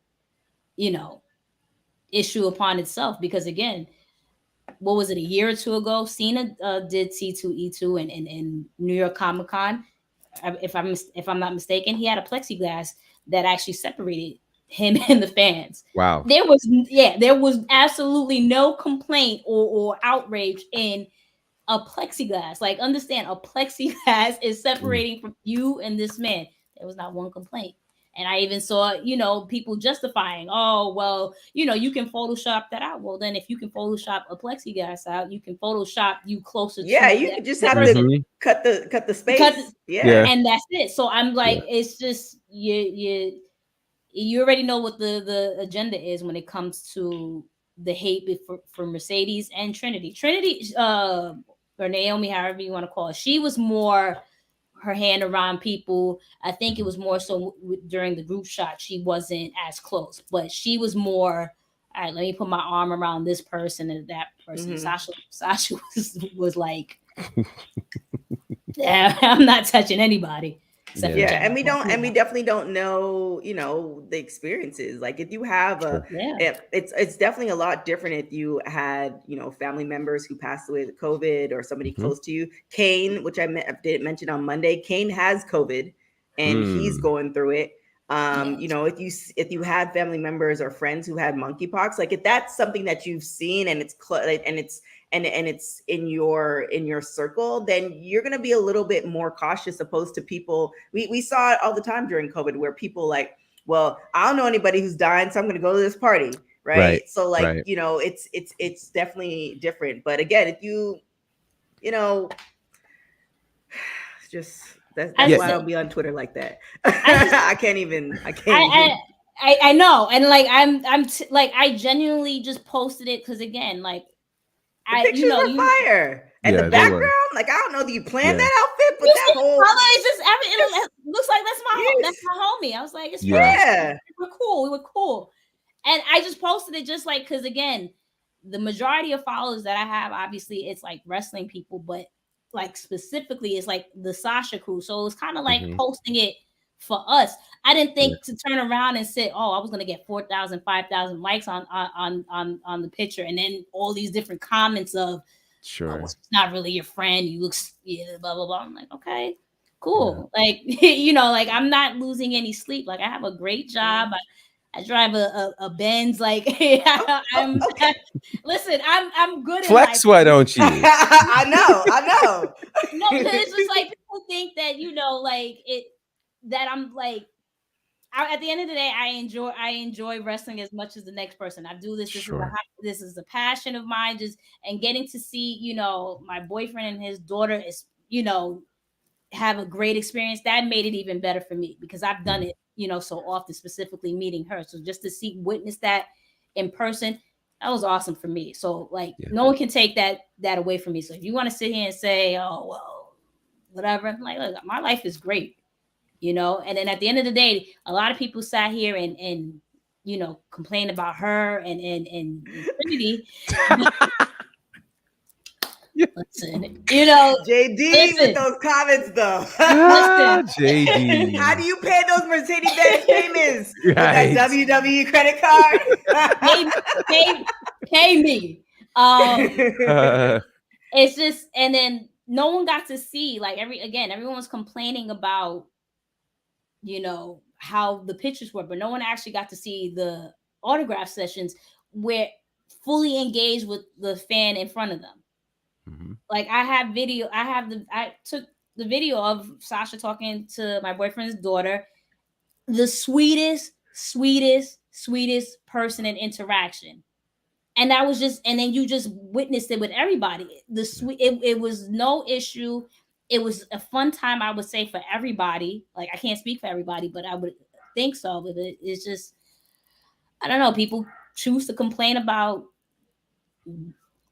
issue upon itself. Because again, what was it, a year or two ago, Cena did C2E2 in New York Comic Con. If I'm not mistaken, he had a plexiglass that actually separated him and the fans. Wow. There was absolutely no complaint or outrage in a plexiglass. Like, understand, a plexiglass is separating from you and this man. There was not one complaint. And I even saw, people justifying, oh, well, you can Photoshop that out. Well, then if you can Photoshop a plexiglass out, you can Photoshop you closer to. Yeah, you can just have to cut the space. And that's it. So I'm like, it's just, you already know what the agenda is when it comes to the hate for Mercedes and Trinity. Trinity, or Naomi, however you want to call it, she was more her hand around people. I think it was more so during the group shot. She wasn't as close, but she was more, all right, let me put my arm around this person and that person. Sasha was like, yeah, I'm not touching anybody. except Yeah. for Yeah, and we Jennifer. don't, and we definitely don't know, the experiences. Like if you have Sure. it's definitely a lot different if you had, family members who passed away with COVID or somebody Mhm. close to you. Kane, which I did mention on Monday, Kane has COVID and he's Mm. going through it. Yeah. If you had family members or friends who had monkeypox, like if that's something that you've seen and it's in your circle, then you're going to be a little bit more cautious opposed to people. We saw it all the time during COVID where people like, well, I don't know anybody who's dying, so I'm going to go to this party, right? Right. So like, Right. it's definitely different. But again, if just that's I why I just- don't be on Twitter like that. just- I can't even. I know, and like like I genuinely just posted it because again, like The pictures were fire, and Yeah, the they were. background, like I don't know that you planned Yeah. that outfit, but You that see the whole color is just it looks like that's my homie. I was like, it's Yeah. yeah. we were cool, and I just posted it just like because again, the majority of followers that I have, obviously, it's like wrestling people, but like specifically, it's like the Sasha crew. So it was kind of like Mhm. posting it for us. I didn't think to turn around and say, "Oh, I was gonna get 4,000, 5,000 likes on the picture," and then all these different comments of, Sure. "Oh, it's not really your friend. You look, blah blah blah." I'm like, okay, cool. Like like I'm not losing any sleep. Like I have a great job. I drive a Benz. Like I'm. Listen, I'm good. Flex, in why don't you? I know. No, because it's just like people think that like it that I'm like. At the end of the day, I enjoy wrestling as much as the next person. I do this. Sure. This is a passion of mine. Just and getting to see my boyfriend and his daughter is have a great experience. That made it even better for me because I've done it so often, specifically meeting her. So just to witness that in person, that was awesome for me. So like no one can take that away from me. So if you want to sit here and say, oh well, whatever, I'm like, look, my life is great. And then at the end of the day, a lot of people sat here and complain about her and Trinity. Listen, JD with those comments though. JD. How do you pay those Mercedes-Benz payments? With Right. that WWE credit card? pay me. It's just, and then no one got to see like everyone was complaining about how the pictures were, but no one actually got to see the autograph sessions where fully engaged with the fan in front of them. Mhm. Like I took the video of Sasha talking to my boyfriend's daughter, the sweetest person in interaction. And that was just, and then you just witnessed it with everybody. It was no issue. It was a fun time, I would say, for everybody. Like I can't speak for everybody, but I would think so. But it's just, I don't know. People choose to complain about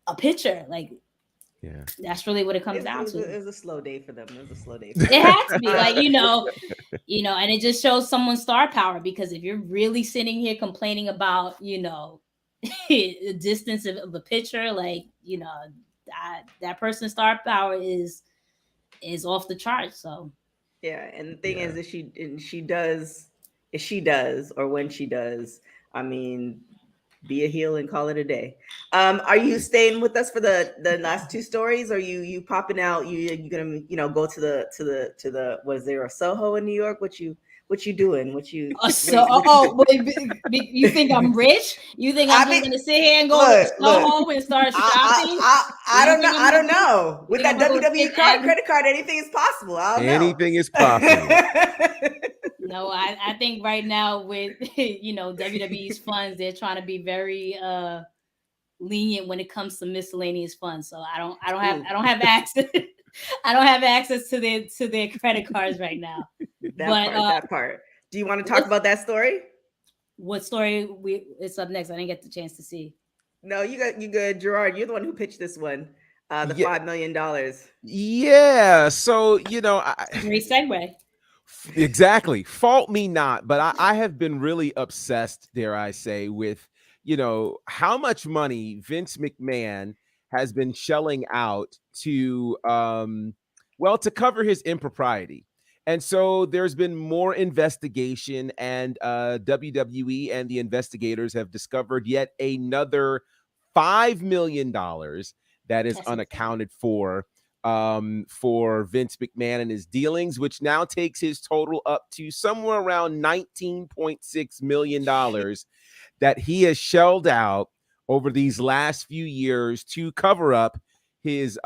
a picture. Like, yeah, that's really what it comes down to. It was a slow day for them. It was a slow day. It has to be like and it just shows someone's star power because if you're really sitting here complaining about the distance of a picture, like that person's star power is off the charts. So yeah, and the thing is, if she does, or when she does, I mean, be a heel and call it a day. Are you staying with us for the last two stories? Or you popping out? You gonna go to the was there a Soho in New York? What you doing? You think I'm rich? You think I'm just gonna sit here and go to Soho and start shopping? I don't know. With that WWE credit card, anything is possible. I don't know. Anything is possible. No, I think right now with WWE's funds, they're trying to be very lenient when it comes to miscellaneous funds. So I don't have access. I don't have access to their credit cards right now. That part. Do you want to talk about that story? What story? It's up next. I didn't get the chance to see. No, you good, Gerard. You're the one who pitched this one. The $5 million. Yeah. So great segue. Exactly. Fault me not, but I have been really obsessed, dare I say, with how much money Vince McMahon has been shelling out to to cover his impropriety. And so there's been more investigation, and WWE and the investigators have discovered yet another $5 million that is That's unaccounted for Vince McMahon and his dealings, which now takes his total up to somewhere around $19.6 million that he has shelled out over these last few years to cover up his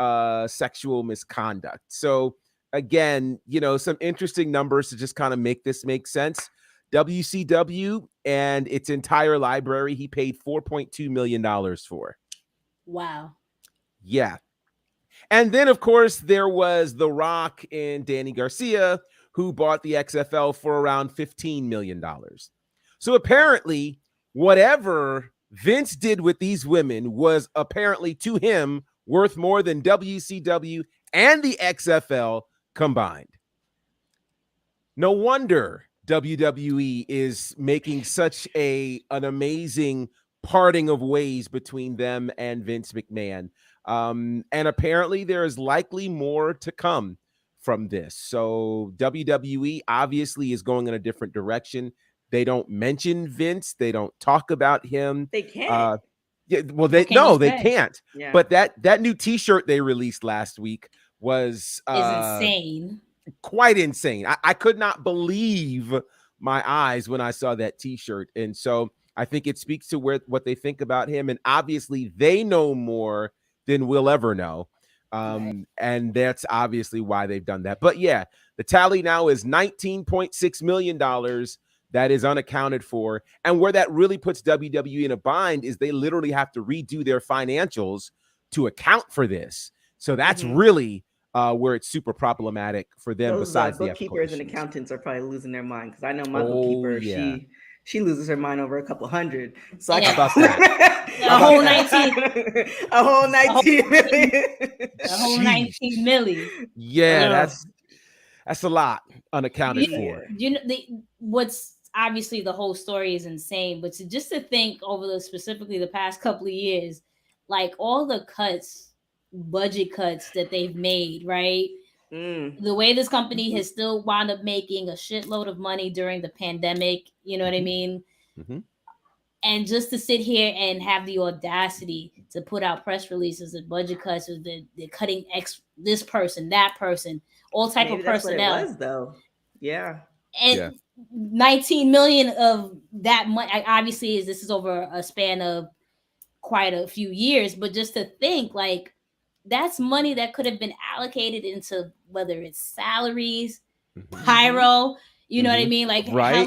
sexual misconduct. So again, some interesting numbers to just kind of make this make sense. WCW and its entire library, he paid $4.2 million for. Wow. Yeah. And then, of course, there was The Rock and Danny Garcia, who bought the XFL for around $15 million. So apparently, whatever Vince did with these women was apparently to him worth more than WCW and the XFL combined. No wonder WWE is making such an amazing parting of ways between them and Vince McMahon. And apparently there is likely more to come from this. So WWE obviously is going in a different direction. They don't mention Vince. They don't talk about him. They can't. Yeah, well, they can't. Yeah. But that new T-shirt they released last week was Is insane. Quite insane. I could not believe my eyes when I saw that T-shirt. And so I think it speaks to what they think about him. And obviously they know more than we'll ever know. And that's obviously why they've done that. But yeah, the tally now is $19.6 million that is unaccounted for. And where that really puts WWE in a bind is they literally have to redo their financials to account for this. So that's really where it's super problematic for them. Those besides the bookkeepers and accountants are probably losing their mind, because I know my bookkeeper, she loses her mind over a couple hundred. So Yeah. I about that. A whole 19. A whole 19 million. A whole 19 million. Yeah, that's a lot unaccounted for. You know, what's obviously the whole story is insane, but just to think over specifically the past couple of years, like all the budget cuts that they've made, right? The way this company has still wound up making a shitload of money during the pandemic, you know what I mean? And just to sit here and have the audacity to put out press releases and budget cuts, they're cutting this person, that person, all type of personnel. That's what it was, though. Yeah. And 19 million of that money, obviously, this is over a span of quite a few years, but just to think, like, that's money that could have been allocated into whether it's salaries, pyro, you know what I mean? Like how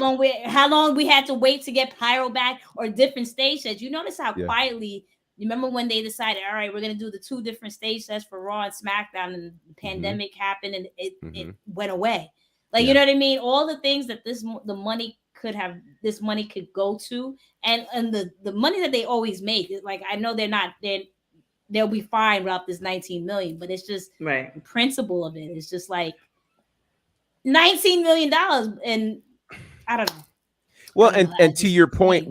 long we had to wait to get pyro back, or different stage sets. You notice how quietly, you remember when they decided, all right, we're going to do the 2 different stage sets for Raw and SmackDown, and the pandemic happened and it went away. Like, you know what I mean? All the things that this money could go to, and the money that they always make, like, I know they'll be fine without this 19 million, but it's just the principle of it. It's just like $19 million, and I don't know. Well, and to your point,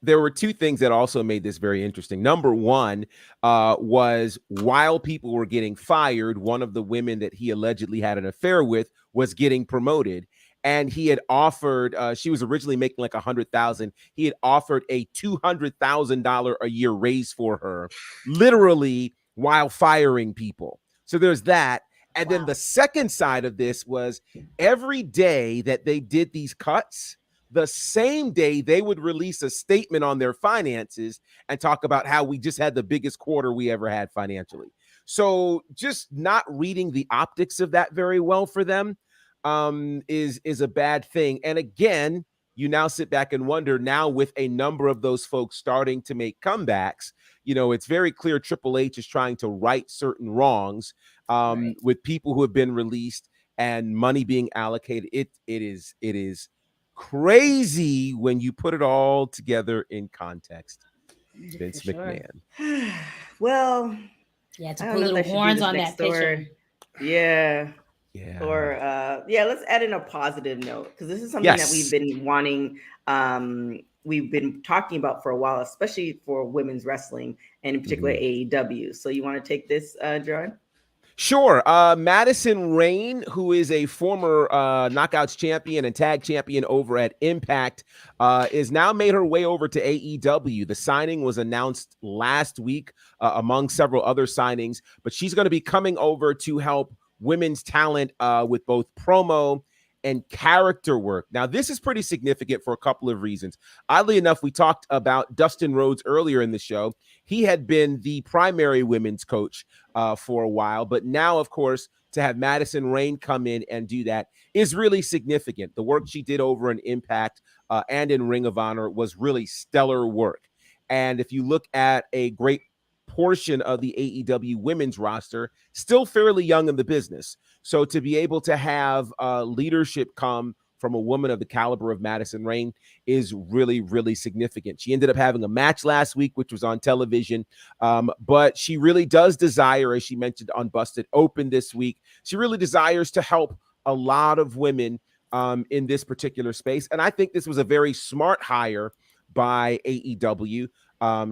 there were 2 things that also made this very interesting. Number one was, while people were getting fired, one of the women that he allegedly had an affair with was getting promoted. And he had offered, she was originally making like $100,000. He had offered a $200,000 a year raise for her, literally while firing people. So there's that. And then the second side of this was, every day that they did these cuts, the same day they would release a statement on their finances and talk about how we just had the biggest quarter we ever had financially. So just not reading the optics of that very well for them is a bad thing. And again, you now sit back and wonder, now with a number of those folks starting to make comebacks, it's very clear Triple H is trying to right certain wrongs with people who have been released and money being allocated. It is crazy when you put it all together in context. Vince McMahon. Well, to put little horns on that picture. Yeah. Or let's add in a positive note, because this is something that we've been wanting. We've been talking about for a while, especially for women's wrestling and in particular AEW. So you want to take this, Gerard? Sure. Madison Rayne, who is a former Knockouts champion and tag champion over at Impact, is now made her way over to AEW. The signing was announced last week among several other signings, but she's going to be coming over to help women's talent with both promo and character work. Now, this is pretty significant for a couple of reasons. Oddly enough, we talked about Dustin Rhodes earlier in the show. He had been the primary women's coach for a while, but now, of course, to have Madison Rayne come in and do that is really significant. The work she did over in Impact and in Ring of Honor was really stellar work. And if you look at a great portion of the AEW women's roster, still fairly young in the business. So to be able to have leadership come from a woman of the caliber of Madison Rayne is really, really significant. She ended up having a match last week, which was on television, but she really does desire, as she mentioned on Busted Open this week, she really desires to help a lot of women in this particular space. And I think this was a very smart hire by AEW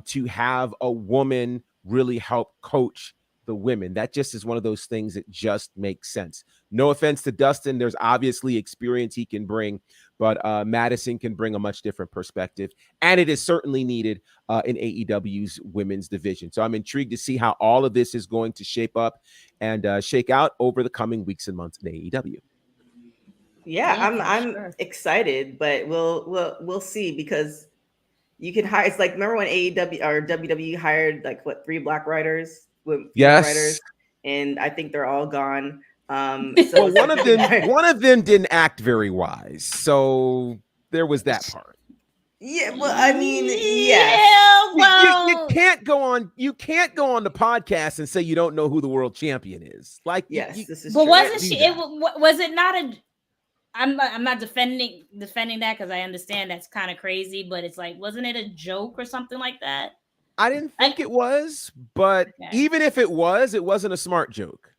to have a woman really help coach the women. That just is one of those things that just makes sense. No offense to Dustin. There's obviously experience he can bring, but Madison can bring a much different perspective. And it is certainly needed in AEW's women's division. So I'm intrigued to see how all of this is going to shape up and shake out over the coming weeks and months in AEW. Yeah, I'm excited, but we'll see, because you can hire. It's like, remember when AEW or WWE hired like 3 black writers? Yes. Writers, and I think they're all gone. So well, one of them didn't act very wise, so there was that part. Yeah, well, I mean, yes. Yeah, well, you can't go on the podcast and say you don't know who the world champion is. Like, yes, this is. But true. wasn't she? Was it not a? I'm not defending that, because I understand that's kind of crazy, but it's like, wasn't it a joke or something like that? I didn't think it was, but even if it wasn't a smart joke.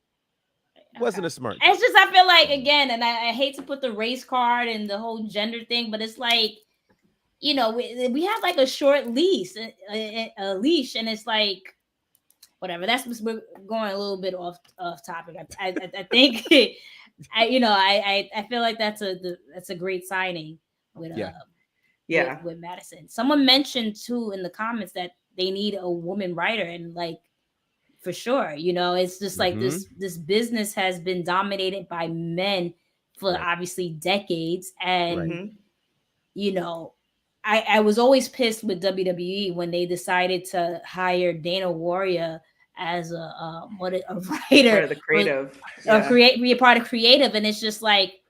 It wasn't a smart joke. It's just, I feel like, again, and I hate to put the race card and the whole gender thing, but it's like, you know, we have like a short leash, a leash, and it's like, whatever. We're going a little bit off topic. I think, I feel like that's a great signing with with Madison. Someone mentioned too in the comments that they need a woman writer, and like, for sure, it's just like this business has been dominated by men for obviously decades, and I was always pissed with WWE when they decided to hire Dana Warrior as a writer, part of the creative, be a part of creative, and it's just like,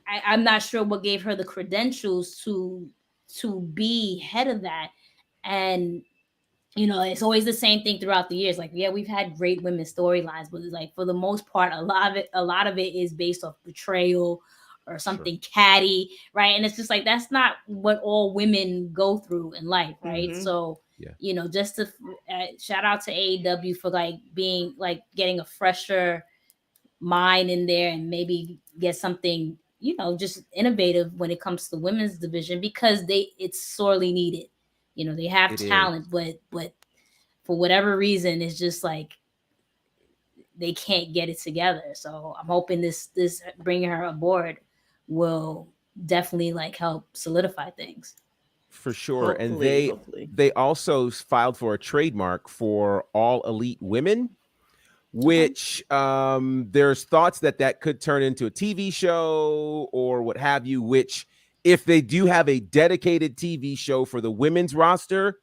I'm not sure what gave her the credentials to be head of that. And it's always the same thing throughout the years. Like, yeah, we've had great women's storylines, but it's like, for the most part, a lot of it is based off betrayal or something catty, right? And it's just like, that's not what all women go through in life, right? So just to shout out to AEW for like being like getting a fresher mind in there, and maybe get something just innovative when it comes to the women's division, because it's sorely needed. They have talent, but for whatever reason, it's just like they can't get it together. So I'm hoping this bringing her aboard will definitely like help solidify things. For sure. Hopefully, and they also filed for a trademark for All Elite Women, which there's thoughts that could turn into a TV show or what have you, which, if they do have a dedicated TV show for the women's roster,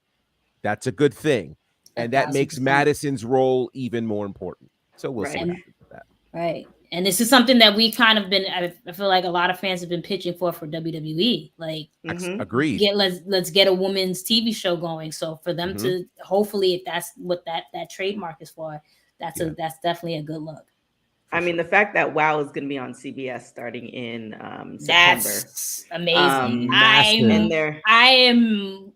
that's a good thing. And that makes Madison's role even more important. So we'll see what happens with that. Right. And this is something that we kind of been, I feel like a lot of fans have been pitching for WWE. Like, agreed. Let's get a women's TV show going. So for them to, hopefully, if that's what that trademark is for, that's definitely a good look. I mean, the fact that WoW is going to be on CBS starting in September. That's amazing. I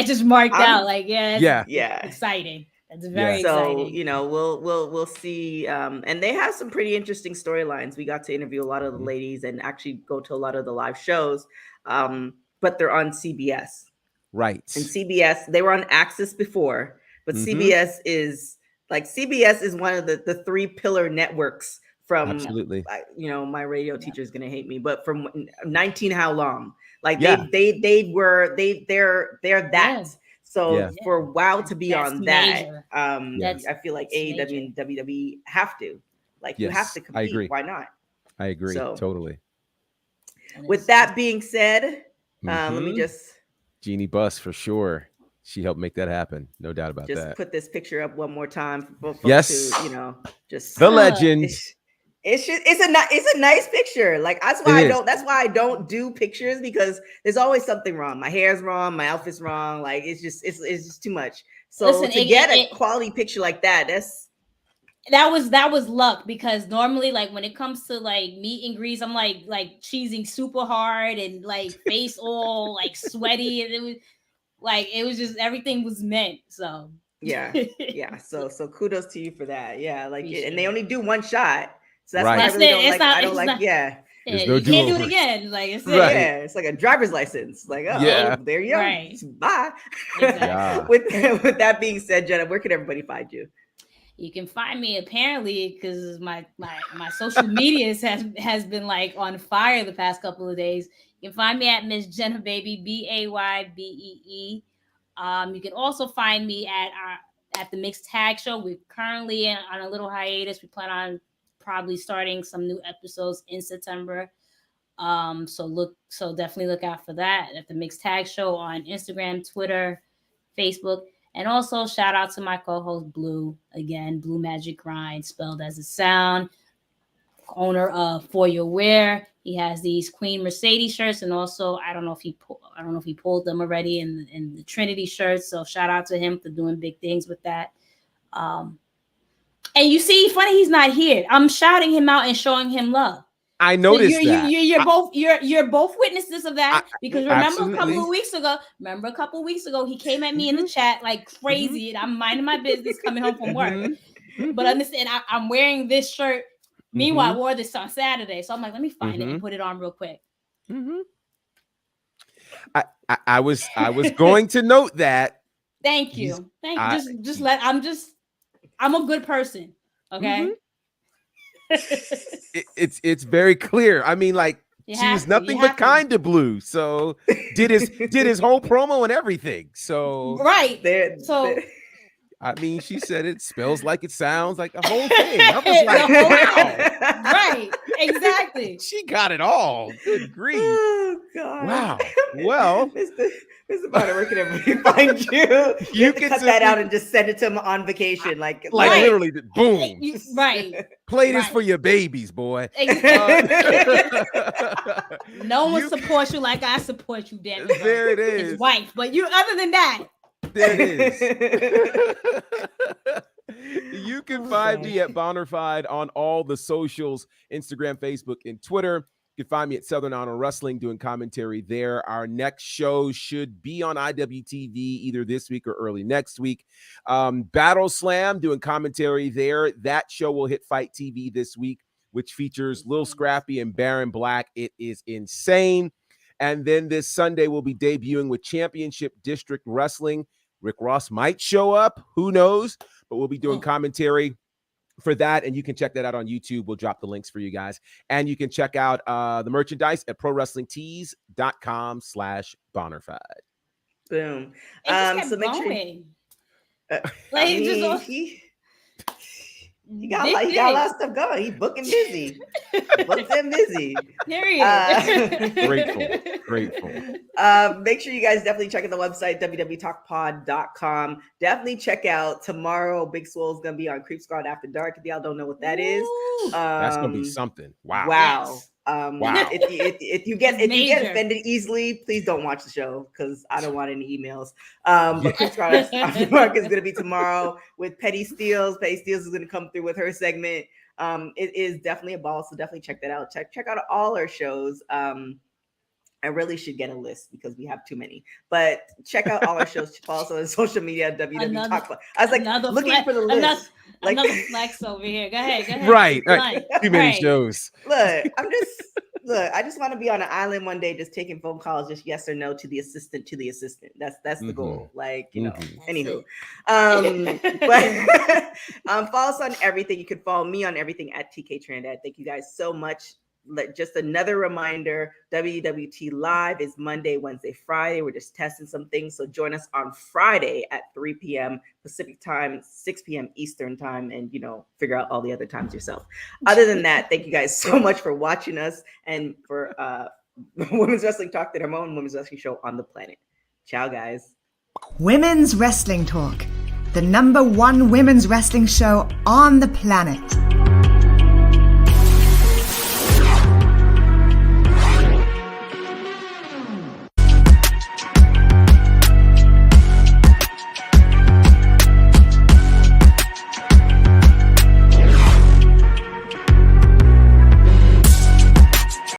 just marked out like, exciting. That's very exciting. So, we'll see. And they have some pretty interesting storylines. We got to interview a lot of the ladies and actually go to a lot of the live shows. But they're on CBS. Right. And CBS, they were on Access before, but CBS is Like CBS is one of the three pillar networks from, Absolutely. My radio teacher is gonna hate me, but from 19 how long? Like Yeah. they're that. Yeah. So Yeah. for WoW to be That's on that, major. Yes. I feel like That's AEW major. and WWE have to. Like you have Yes, to I compete. agree. Why not? I agree. So- Totally. With that being said, let me Mhm. just Jeannie Buss for sure. She helped make that happen. No doubt about just that. put this picture up one more time for folks Yes. to, just The legend. it's a nice picture. Like that's why It is. that's why I don't do pictures, because there's always something wrong. My hair's wrong, my outfit's wrong. Like it's just too much. So Listen, to get a quality picture like that that was luck, because normally, like, when it comes to like meet and greets, I'm like cheesing super hard and like face all like sweaty, and it was just everything was meant. So yeah. So kudos to you for that. Yeah, like Appreciate and they it. only do one shot. So that's Right. why I That's really it. don't It's like not- I don't it's like not- yeah. There's no you can't do it do-over. again. Like it's Right. it. Yeah, it's like a driver's license. Like, oh, Yeah. there you go. Right. Bye. Exactly. Yeah. With that being said, Jenna, where can everybody find you? You can find me apparently, because my social medias has been like on fire the past couple of days. You can find me at Miss Jenna Baby, BAYBEE. You can also find me at the Mixed Tag Show. We're currently on a little hiatus. We plan on probably starting some new episodes in September. So definitely look out for that at the Mixed Tag Show on Instagram, Twitter, Facebook. And also shout out to my co-host Blue, again, Blue Magic Grind, spelled as a sound, owner of For Your Wear. He has these Queen Mercedes shirts, and also I don't know if he pulled them already in the Trinity shirts. So shout out to him for doing big things with that. And you see, funny he's not here. I'm shouting him out and showing him love. I noticed that. You're both witnesses of that, because remember absolutely. a couple of weeks ago he came at me in the chat like crazy, and I'm minding my business coming home from work. But understand, I'm wearing this shirt. Meanwhile, I wore this on Saturday, so I'm like, let me find it and put it on real quick. I was going to note that. Thank you. I'm a good person. Okay. It's very clear. I mean, like, she was nothing but kind to Blue. So did his whole promo and everything. So right. I mean, she said it spells like it sounds, like the whole thing. I was like, wow. Right. Exactly. She got it all. Good grief. Oh God. Wow. Well, Mr. Bonner, where can everybody find you? You can cut that out and just send it to him on vacation. Like literally, boom. Right. Play this for your babies, boy. No one supports you like I support you, damn it. There it is. His wife. But other than that. There it is. You can find me at Bonnerfied on all the socials, Instagram, Facebook, and Twitter. You can find me at Southern Honor Wrestling doing commentary there. Our next show should be on IWTV either this week or early next week. Battle Slam doing commentary there. That show will hit Fight TV this week, which features Lil Scrappy and Baron Black. It is insane. And then this Sunday we'll be debuting with Championship District Wrestling. Rick Ross might show up. Who knows? But we'll be doing commentary for that, and you can check that out on YouTube. We'll drop the links for you guys, and you can check out the merchandise at prowrestlingtees.com/Bonnerfied. Boom. So make sure he got a lot of stuff going. He booking busy. Booked and busy. Grateful. Make sure you guys definitely check out the website, www.talkpod.com. Definitely check out tomorrow. Big Swole is going to be on Creep Squad After Dark. If y'all don't know what that is. That's going to be something. Wow. Yes. Wow. If you get offended easily, please don't watch the show, because I don't want any emails. But Chris Scott After Dark is going to be tomorrow with Petty Steels. Petty Steels is going to come through with her segment. It is definitely a ball, so definitely check that out. Check out all our shows. I really should get a list because we have too many. But check out all our shows. Follow us on social media, WW Talk. I was like looking for the list. Another flex over here. Go ahead. Right. Too many shows. Look, I'm just Look, I just want to be on an island one day, just taking phone calls, just yes or no to the assistant. That's the goal. Like, you know. Anywho, but follow us on everything. You can follow me on everything at TK Trinidad. Thank you guys so much. Just another reminder, WWT Live is Monday, Wednesday, Friday. We're just testing some things. So join us on Friday at 3 p.m. Pacific time, 6 p.m. Eastern time, and, you know, figure out all the other times yourself. Other than that, thank you guys so much for watching us and for Women's Wrestling Talk, the number one women's wrestling show on the planet. Ciao, guys. Women's Wrestling Talk, the number one women's wrestling show on the planet.